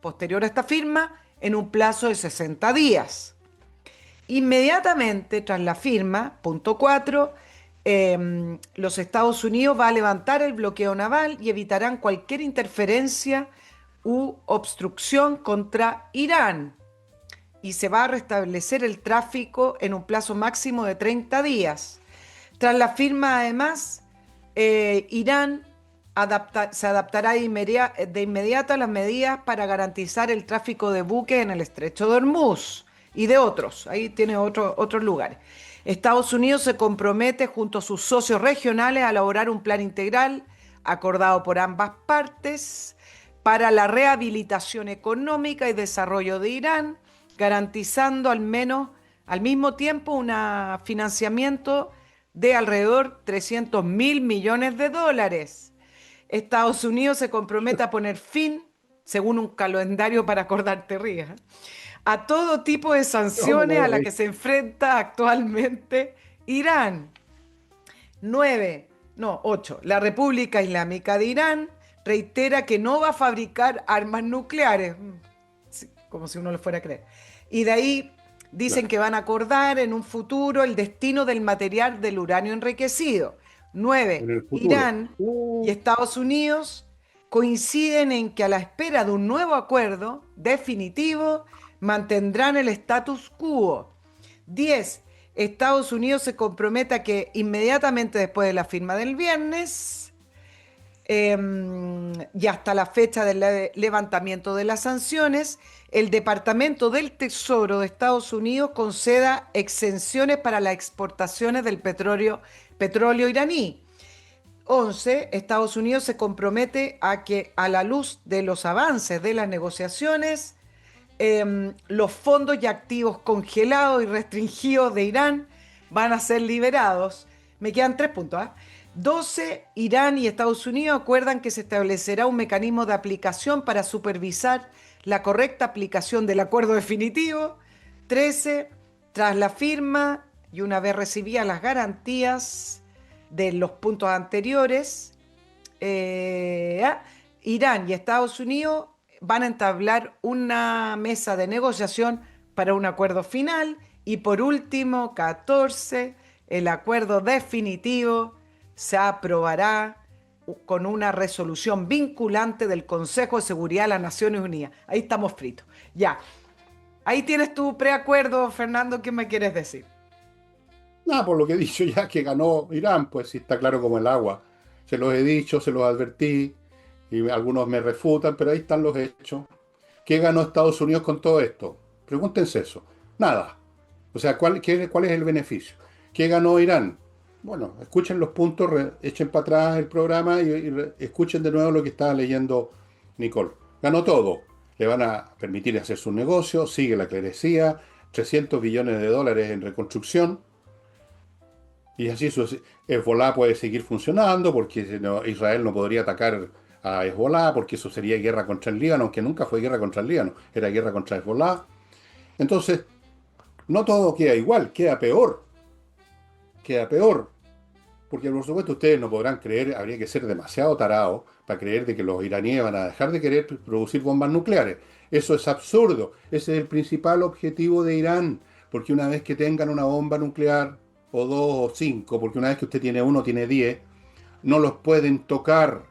posterior a esta firma en un plazo de 60 días. Inmediatamente tras la firma, punto 4, los Estados Unidos va a levantar el bloqueo naval y evitarán cualquier interferencia u obstrucción contra Irán. Y se va a restablecer el tráfico en un plazo máximo de 30 días. Tras la firma, además, Irán se adaptará de inmediato a las medidas para garantizar el tráfico de buques en el estrecho de Hormuz y de otros. Ahí tiene otros lugares. Estados Unidos se compromete junto a sus socios regionales a elaborar un plan integral acordado por ambas partes para la rehabilitación económica y desarrollo de Irán, garantizando al mismo tiempo un financiamiento de alrededor 300.000 millones de dólares. Estados Unidos se compromete a poner fin, según un calendario para acordarte, rías, a todo tipo de No me sanciones voy a a las reír. que se enfrenta actualmente Irán. 9, no, 8. La República Islámica de Irán reitera que no va a fabricar armas nucleares. Sí, como si uno lo fuera a creer. Y de ahí dicen Claro. que van a acordar en un futuro el destino del material del uranio enriquecido. 9. En el futuro. Irán y Estados Unidos coinciden en que a la espera de un nuevo acuerdo definitivo mantendrán el status quo. 10. Estados Unidos se compromete a que inmediatamente después de la firma del viernes y hasta la fecha del levantamiento de las sanciones, el Departamento del Tesoro de Estados Unidos conceda exenciones para las exportaciones del petróleo iraní. 11. Estados Unidos se compromete a que, a la luz de los avances de las negociaciones, los fondos y activos congelados y restringidos de Irán van a ser liberados. Me quedan 3 puntos. 12. Irán y Estados Unidos acuerdan que se establecerá un mecanismo de aplicación para supervisar la correcta aplicación del acuerdo definitivo. 13. Tras la firma y una vez recibidas las garantías de los puntos anteriores, Irán y Estados Unidos van a entablar una mesa de negociación para un acuerdo final. Y por último, 14, el acuerdo definitivo se aprobará con una resolución vinculante del Consejo de Seguridad de las Naciones Unidas. Ahí estamos fritos. Ya, ahí tienes tu preacuerdo, Fernando. ¿Qué me quieres decir? Nada, por lo que he dicho ya que ganó Irán, pues sí está claro como el agua. Se los he dicho, se los advertí, y algunos me refutan, pero ahí están los hechos. ¿Qué ganó Estados Unidos con todo esto? Pregúntense eso. Nada. O sea, ¿cuál es el beneficio? ¿Qué ganó Irán? Bueno, escuchen los puntos, echen para atrás el programa y escuchen de nuevo lo que estaba leyendo Nicole. Ganó todo. Le van a permitir hacer su negocio, sigue la clerecía, 300 billones de dólares en reconstrucción. Y así Hezbollah puede seguir funcionando porque si no, Israel no podría atacar a Hezbollah porque eso sería guerra contra el Líbano, aunque nunca fue guerra contra el Líbano, era guerra contra Hezbollah. Entonces, no todo queda igual, queda peor. Porque por supuesto ustedes no podrán creer, habría que ser demasiado tarado para creer de que los iraníes van a dejar de querer producir bombas nucleares. Eso es absurdo. Ese es el principal objetivo de Irán. Porque una vez que tengan una bomba nuclear, o dos o cinco, porque una vez que usted tiene uno, tiene 10, no los pueden tocar.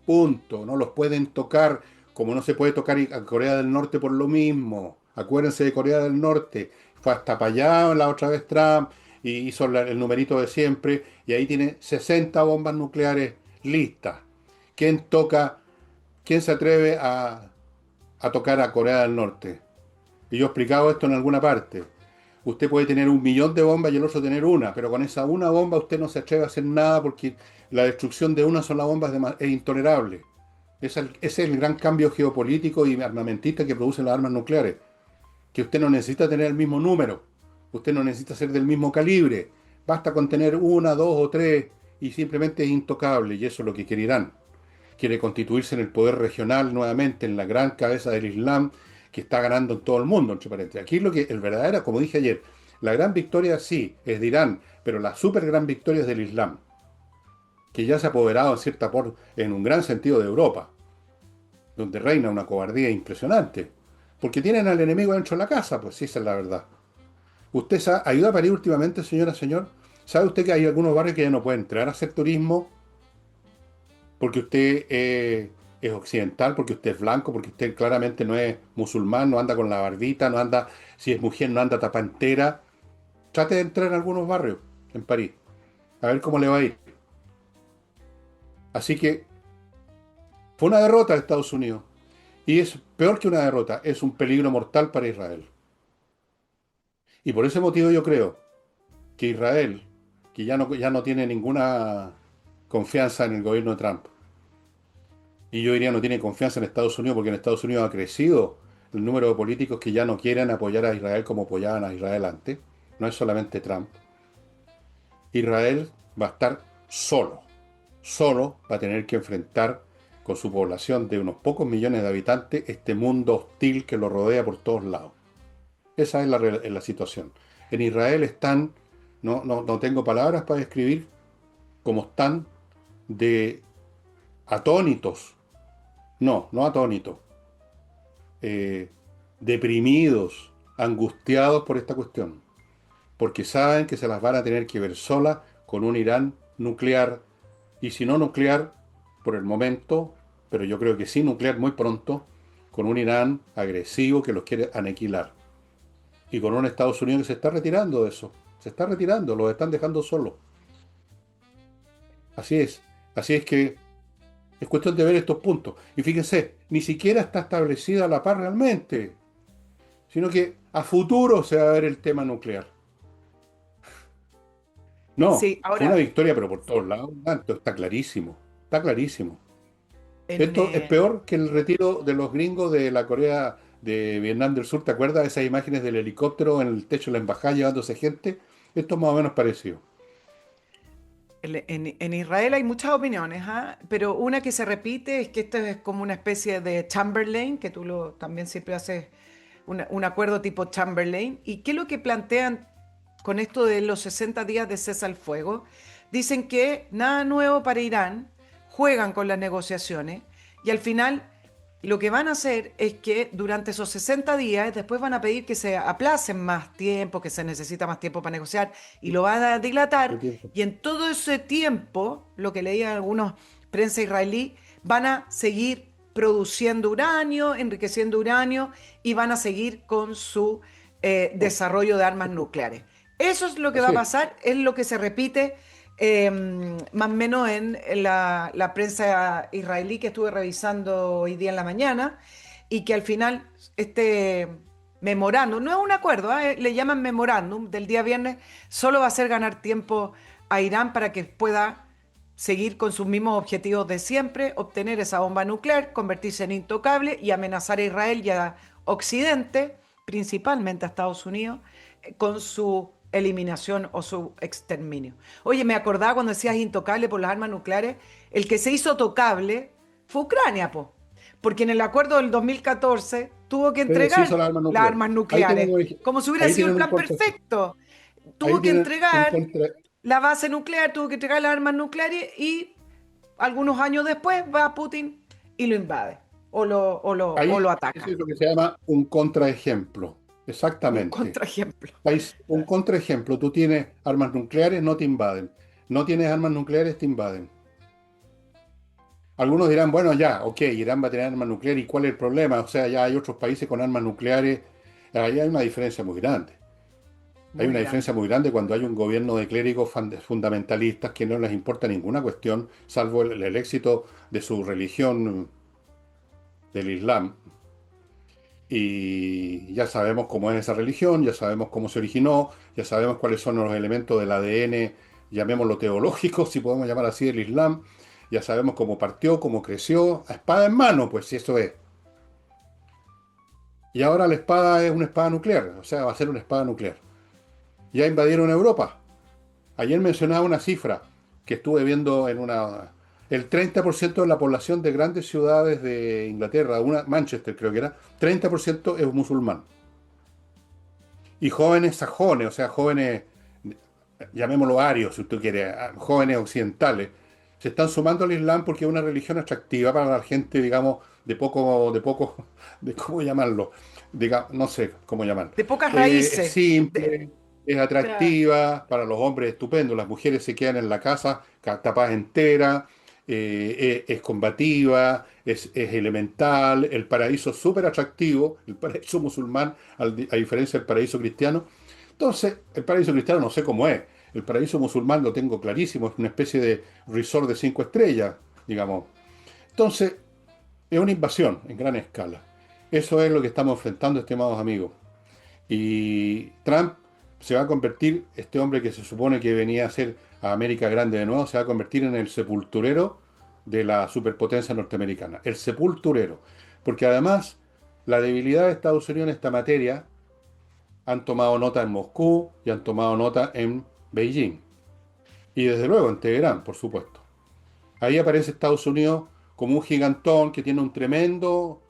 Punto. No los pueden tocar como no se puede tocar a Corea del Norte por lo mismo. Acuérdense de Corea del Norte. Fue hasta para allá la otra vez Trump y hizo el numerito de siempre y ahí tiene 60 bombas nucleares listas. ¿Quién toca, quién se atreve a tocar a Corea del Norte? Y yo he explicado esto en alguna parte. Usted puede tener 1 millón de bombas y el otro tener una, pero con esa una bomba usted no se atreve a hacer nada porque la destrucción de una sola bomba es intolerable. Ese es el gran cambio geopolítico y armamentista que producen las armas nucleares. Que usted no necesita tener el mismo número, usted no necesita ser del mismo calibre, basta con tener una, dos o tres y simplemente es intocable y eso es lo que quiere Irán. Quiere constituirse en el poder regional nuevamente, en la gran cabeza del Islam que está ganando en todo el mundo, entre paréntesis. Aquí lo que el verdadero, como dije ayer, la gran victoria sí es de Irán, pero la super gran victoria es del Islam, que ya se ha apoderado en un gran sentido de Europa, donde reina una cobardía impresionante, porque tienen al enemigo dentro de la casa, pues sí, esa es la verdad. ¿Usted ayuda a París últimamente, señora, señor? ¿Sabe usted que hay algunos barrios que ya no pueden entrar a hacer turismo porque usted es occidental, porque usted es blanco, porque usted claramente no es musulmán, no anda con la barbita, no anda, si es mujer, no anda tapa entera? Trate de entrar en algunos barrios en París, a ver cómo le va a ir. Así que fue una derrota de Estados Unidos. Y es peor que una derrota, es un peligro mortal para Israel. Y por ese motivo yo creo que Israel, que ya no tiene ninguna confianza en el gobierno de Trump, Y yo diría no tiene confianza en Estados Unidos porque en Estados Unidos ha crecido el número de políticos que ya no quieren apoyar a Israel como apoyaban a Israel antes. No es solamente Trump. Israel va a estar solo. Solo va a tener que enfrentar con su población de unos pocos millones de habitantes este mundo hostil que lo rodea por todos lados. Esa es la situación. En Israel están, no tengo palabras para describir cómo están de atónitos. No atónitos. eh, Deprimidos, angustiados por esta cuestión, porque saben que se las van a tener que ver solas con un Irán nuclear, y si no nuclear por el momento, pero yo creo que sí nuclear muy pronto, con un Irán agresivo que los quiere aniquilar, y con un Estados Unidos que se está retirando de eso, se está retirando, los están dejando solos. Así es, así es que es cuestión de ver estos puntos. Y fíjense, ni siquiera está establecida la paz realmente, sino que a futuro se va a ver el tema nuclear. No, Sí, fue una ahora, victoria, pero por todos lados. Esto está clarísimo. Está clarísimo. en, Esto es peor que el retiro de los gringos de la Corea de Vietnam del Sur. ¿Te acuerdas de esas imágenes del helicóptero en el techo de la embajada llevándose gente? Esto es más o menos parecido. en Israel hay muchas opiniones, ¿ah? Pero una que se repite es que esto es como una especie de Chamberlain, que también siempre haces un acuerdo tipo Chamberlain. ¿Y qué es lo que plantean con esto de los 60 días de cese al fuego? Dicen que nada nuevo para Irán, juegan con las negociaciones y al final lo que van a hacer es que durante esos 60 días después van a pedir que se aplacen más tiempo, que se necesita más tiempo para negociar y lo van a ¿Qué dilatar, tiempo? y en todo ese tiempo, lo que leían algunos prensa israelí, van a seguir produciendo uranio, enriqueciendo uranio y van a seguir con su No, desarrollo de armas nucleares. Eso es lo que va a así es. pasar, es lo que se repite más o menos en la prensa israelí que estuve revisando hoy día en la mañana, y que al final este memorándum, no es un acuerdo, le llaman memorándum del día viernes, solo va a hacer ganar tiempo a Irán para que pueda seguir con sus mismos objetivos de siempre, obtener esa bomba nuclear, convertirse en intocable y amenazar a Israel y a Occidente, principalmente a Estados Unidos, con su eliminación o su exterminio. Oye, me acordaba cuando decías intocable por las armas nucleares, el que se hizo tocable fue Ucrania, po, porque en el acuerdo del 2014 tuvo que Se hizo entregar las armas las nucleares. armas Ahí tienen, nucleares, como si hubiera ahí sido el tienen un plan contra, perfecto. ahí Tuvo que tienen un entregar contra. la base nuclear, tuvo que entregar las armas nucleares y algunos años después va Putin y lo invade o Ahí, lo eso ataca. es lo que se llama un contraejemplo. Un Exactamente. contraejemplo. Un contraejemplo, tú tienes armas nucleares, no te invaden. No tienes armas nucleares, te invaden. Algunos dirán, bueno, ya, ok, Irán va a tener armas nucleares, ¿y cuál es el problema? O sea, ya hay otros países con armas nucleares. Ahí hay una diferencia muy grande. Hay Muy una grande. diferencia muy grande cuando hay un gobierno de clérigos fundamentalistas que no les importa ninguna cuestión, salvo el éxito de su religión del Islam. Y ya sabemos cómo es esa religión, ya sabemos cómo se originó, ya sabemos cuáles son los elementos del ADN, llamémoslo teológico, si podemos llamar así, del Islam. Ya sabemos cómo partió, cómo creció, a espada en mano, pues si eso es. Y ahora la espada es una espada nuclear, o sea, va a ser una espada nuclear. Ya invadieron Europa. Ayer mencionaba una cifra que estuve viendo en una... El 30% de la población de grandes ciudades de Inglaterra, Manchester creo que era, 30% es musulmán. Y jóvenes sajones, o sea, jóvenes, llamémoslo arios, si usted quiere, jóvenes occidentales, se están sumando al Islam porque es una religión atractiva para la gente, digamos, de cómo llamarlo, no sé cómo llamarlo. De pocas Es raíces. simple, es Claro. atractiva, para los hombres estupendo, las mujeres se quedan en la casa tapadas entera, es combativa, es elemental, el paraíso súper atractivo, el paraíso musulmán, a diferencia del paraíso cristiano. Entonces, el paraíso cristiano no sé cómo es. El paraíso musulmán lo tengo clarísimo, es una especie de resort de 5 estrellas, digamos. Entonces, es una invasión en gran escala. Eso es lo que estamos enfrentando, estimados amigos. Y Trump se va a convertir, este hombre que se supone que venía a ser a América grande de nuevo, se va a convertir en el sepulturero de la superpotencia norteamericana, el sepulturero. Porque además, la debilidad de Estados Unidos en esta materia han tomado nota en Moscú y han tomado nota en Beijing. Y desde luego en Teherán, por supuesto. Ahí aparece Estados Unidos como un gigantón que tiene un tremendo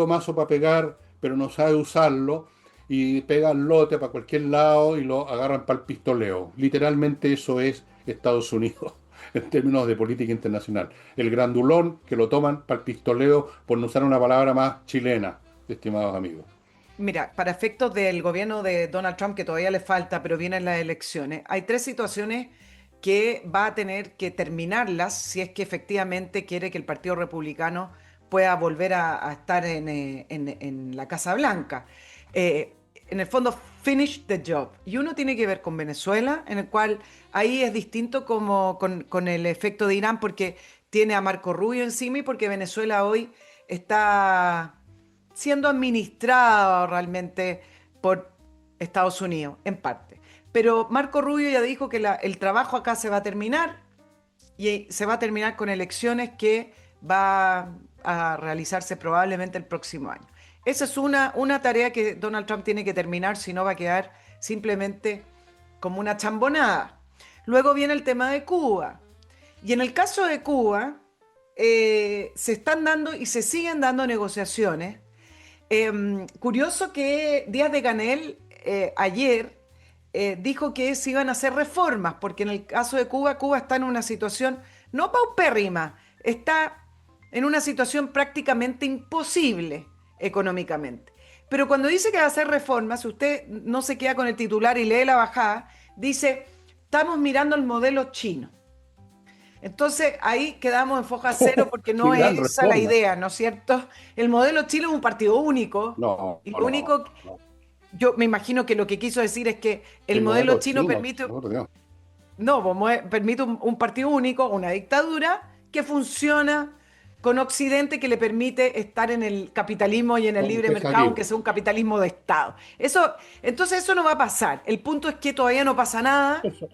mazo para pegar, pero no sabe usarlo y pega el lote para cualquier lado y lo agarran para el pistoleo. Literalmente eso es Estados Unidos en términos de política internacional. El grandulón que lo toman para el pistoleo, por no usar una palabra más chilena, estimados amigos. Mira, para efectos del gobierno de Donald Trump, que todavía le falta, pero vienen las elecciones, hay tres situaciones que va a tener que terminarlas si es que efectivamente quiere que el Partido Republicano pueda volver a estar en la Casa Blanca. En el fondo, finish the job. Y uno tiene que ver con Venezuela, en el cual ahí es distinto como con el efecto de Irán, porque tiene a Marco Rubio encima y porque Venezuela hoy está siendo administrado realmente por Estados Unidos, en parte. Pero Marco Rubio ya dijo que el trabajo acá se va a terminar y se va a terminar con elecciones que va a realizarse probablemente el próximo año. Esa es una tarea que Donald Trump tiene que terminar, si no va a quedar simplemente como una chambonada. Luego viene el tema de Cuba. Y en el caso de Cuba, se están dando y se siguen dando negociaciones. Curioso que Díaz de Canel ayer dijo que se iban a hacer reformas, porque en el caso de Cuba, Cuba está en una situación no paupérrima, está en una situación prácticamente imposible económicamente. Pero cuando dice que va a hacer reformas, si usted no se queda con el titular y lee la bajada, dice, estamos mirando el modelo chino. Entonces ahí quedamos en foja cero porque ¡Qué no gran es esa la reforma! idea, ¿no es cierto? El modelo chino es un partido único No, y lo no, único, no. yo me imagino que lo que quiso decir es que el El modelo modelo chino chino, permite, por Dios. no, pues, permite un partido único, una dictadura que funciona con Occidente que le permite estar en el capitalismo y en el Con libre empresa mercado, aunque libre. sea un capitalismo de Estado. Entonces eso no va a pasar. El punto es que todavía no pasa nada Eso.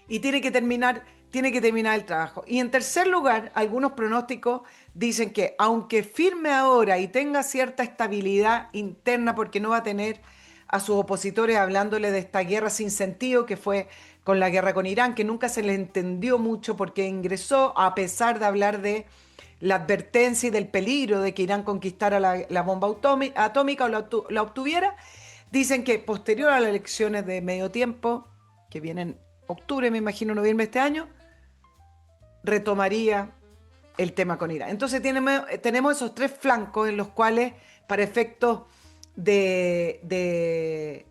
y tiene que terminar el trabajo. Y en tercer lugar, algunos pronósticos dicen que aunque firme ahora y tenga cierta estabilidad interna, porque no va a tener a sus opositores hablándole de esta guerra sin sentido que fue con la guerra con Irán, que nunca se le entendió mucho porque ingresó a pesar de hablar de la advertencia y del peligro de que Irán conquistara la bomba atómica o la obtuviera, dicen que posterior a las elecciones de medio tiempo, que vienen octubre, me imagino, noviembre de este año, retomaría el tema con Irán. Entonces tenemos esos tres flancos en los cuales, para efectos de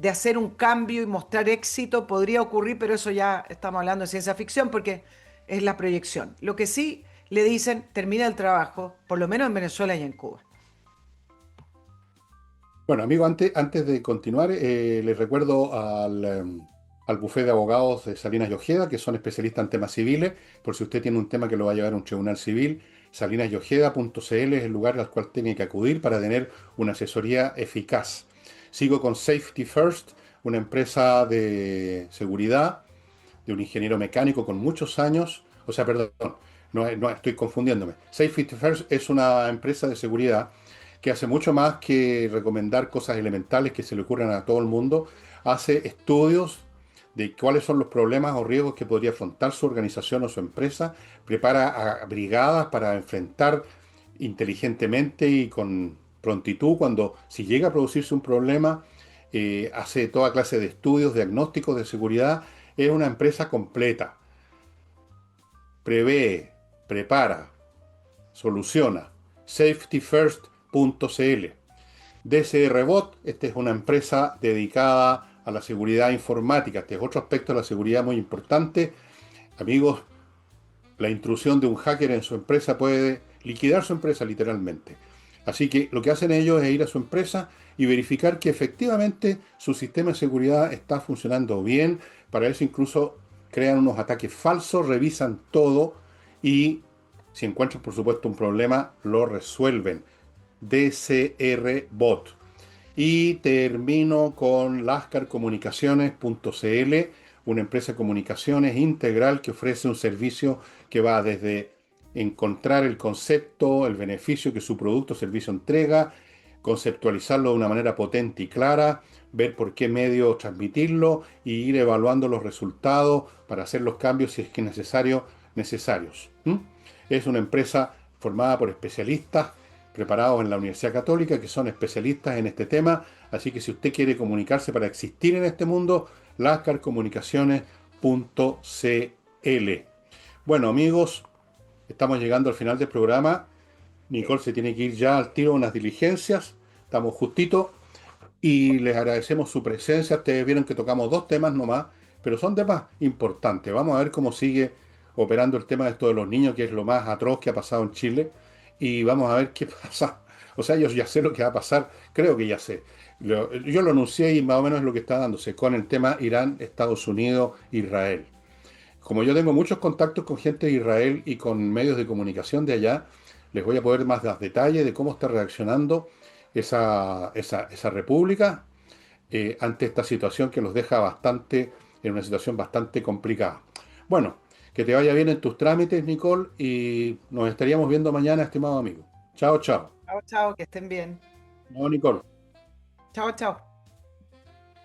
hacer un cambio y mostrar éxito, podría ocurrir, pero eso ya estamos hablando de ciencia ficción porque es la proyección. Lo que sí le dicen, termina el trabajo, por lo menos en Venezuela y en Cuba. Bueno, amigo, antes de continuar, les recuerdo al bufé de abogados de Salinas y Ojeda, que son especialistas en temas civiles, por si usted tiene un tema que lo va a llevar a un tribunal civil. Salinasyojeda.cl es el lugar al cual tiene que acudir para tener una asesoría eficaz. Sigo con Safety First, una empresa de seguridad de un ingeniero mecánico con muchos años. O sea, perdón, no estoy confundiéndome. Safety First es una empresa de seguridad que hace mucho más que recomendar cosas elementales que se le ocurran a todo el mundo. Hace estudios de cuáles son los problemas o riesgos que podría afrontar su organización o su empresa, prepara a brigadas para enfrentar inteligentemente y con prontitud cuando si llega a producirse un problema, hace toda clase de estudios, diagnósticos de seguridad. Es una empresa completa, prevé, prepara, soluciona. Safetyfirst.cl. DCR Bot, esta es una empresa dedicada a la seguridad informática. Este es otro aspecto de la seguridad muy importante. Amigos, la intrusión de un hacker en su empresa puede liquidar su empresa literalmente. Así que lo que hacen ellos es ir a su empresa y verificar que efectivamente su sistema de seguridad está funcionando bien. Para eso incluso crean unos ataques falsos, revisan todo y si encuentran por supuesto un problema, lo resuelven. DCR Bot. Y termino con lascarcomunicaciones.cl, una empresa de comunicaciones integral que ofrece un servicio que va desde encontrar el concepto, el beneficio que su producto o servicio entrega, conceptualizarlo de una manera potente y clara, ver por qué medio transmitirlo y ir evaluando los resultados para hacer los cambios si es que es necesarios. ¿Mm? Es una empresa formada por especialistas preparados en la Universidad Católica que son especialistas en este tema, así que si usted quiere comunicarse para existir en este mundo, lascarcomunicaciones.cl. Bueno, amigos, estamos llegando al final del programa. Nicole se tiene que ir ya al tiro de unas diligencias. Estamos justito y les agradecemos su presencia. Ustedes vieron que tocamos dos temas nomás, pero son temas importantes. Vamos a ver cómo sigue operando el tema de esto de los niños, que es lo más atroz que ha pasado en Chile. Y vamos a ver qué pasa. O sea, yo ya sé lo que va a pasar. Creo que ya sé. Yo lo anuncié y más o menos es lo que está dándose con el tema Irán, Estados Unidos, Israel. Como yo tengo muchos contactos con gente de Israel y con medios de comunicación de allá, les voy a poder más dar detalles de cómo está reaccionando esa república ante esta situación que los deja bastante, en una situación bastante complicada. Bueno, que te vaya bien en tus trámites, Nicole, y nos estaríamos viendo mañana, estimado amigo. Chao, chao. Chao, chao, que estén bien. No, Nicole. Chao, chao.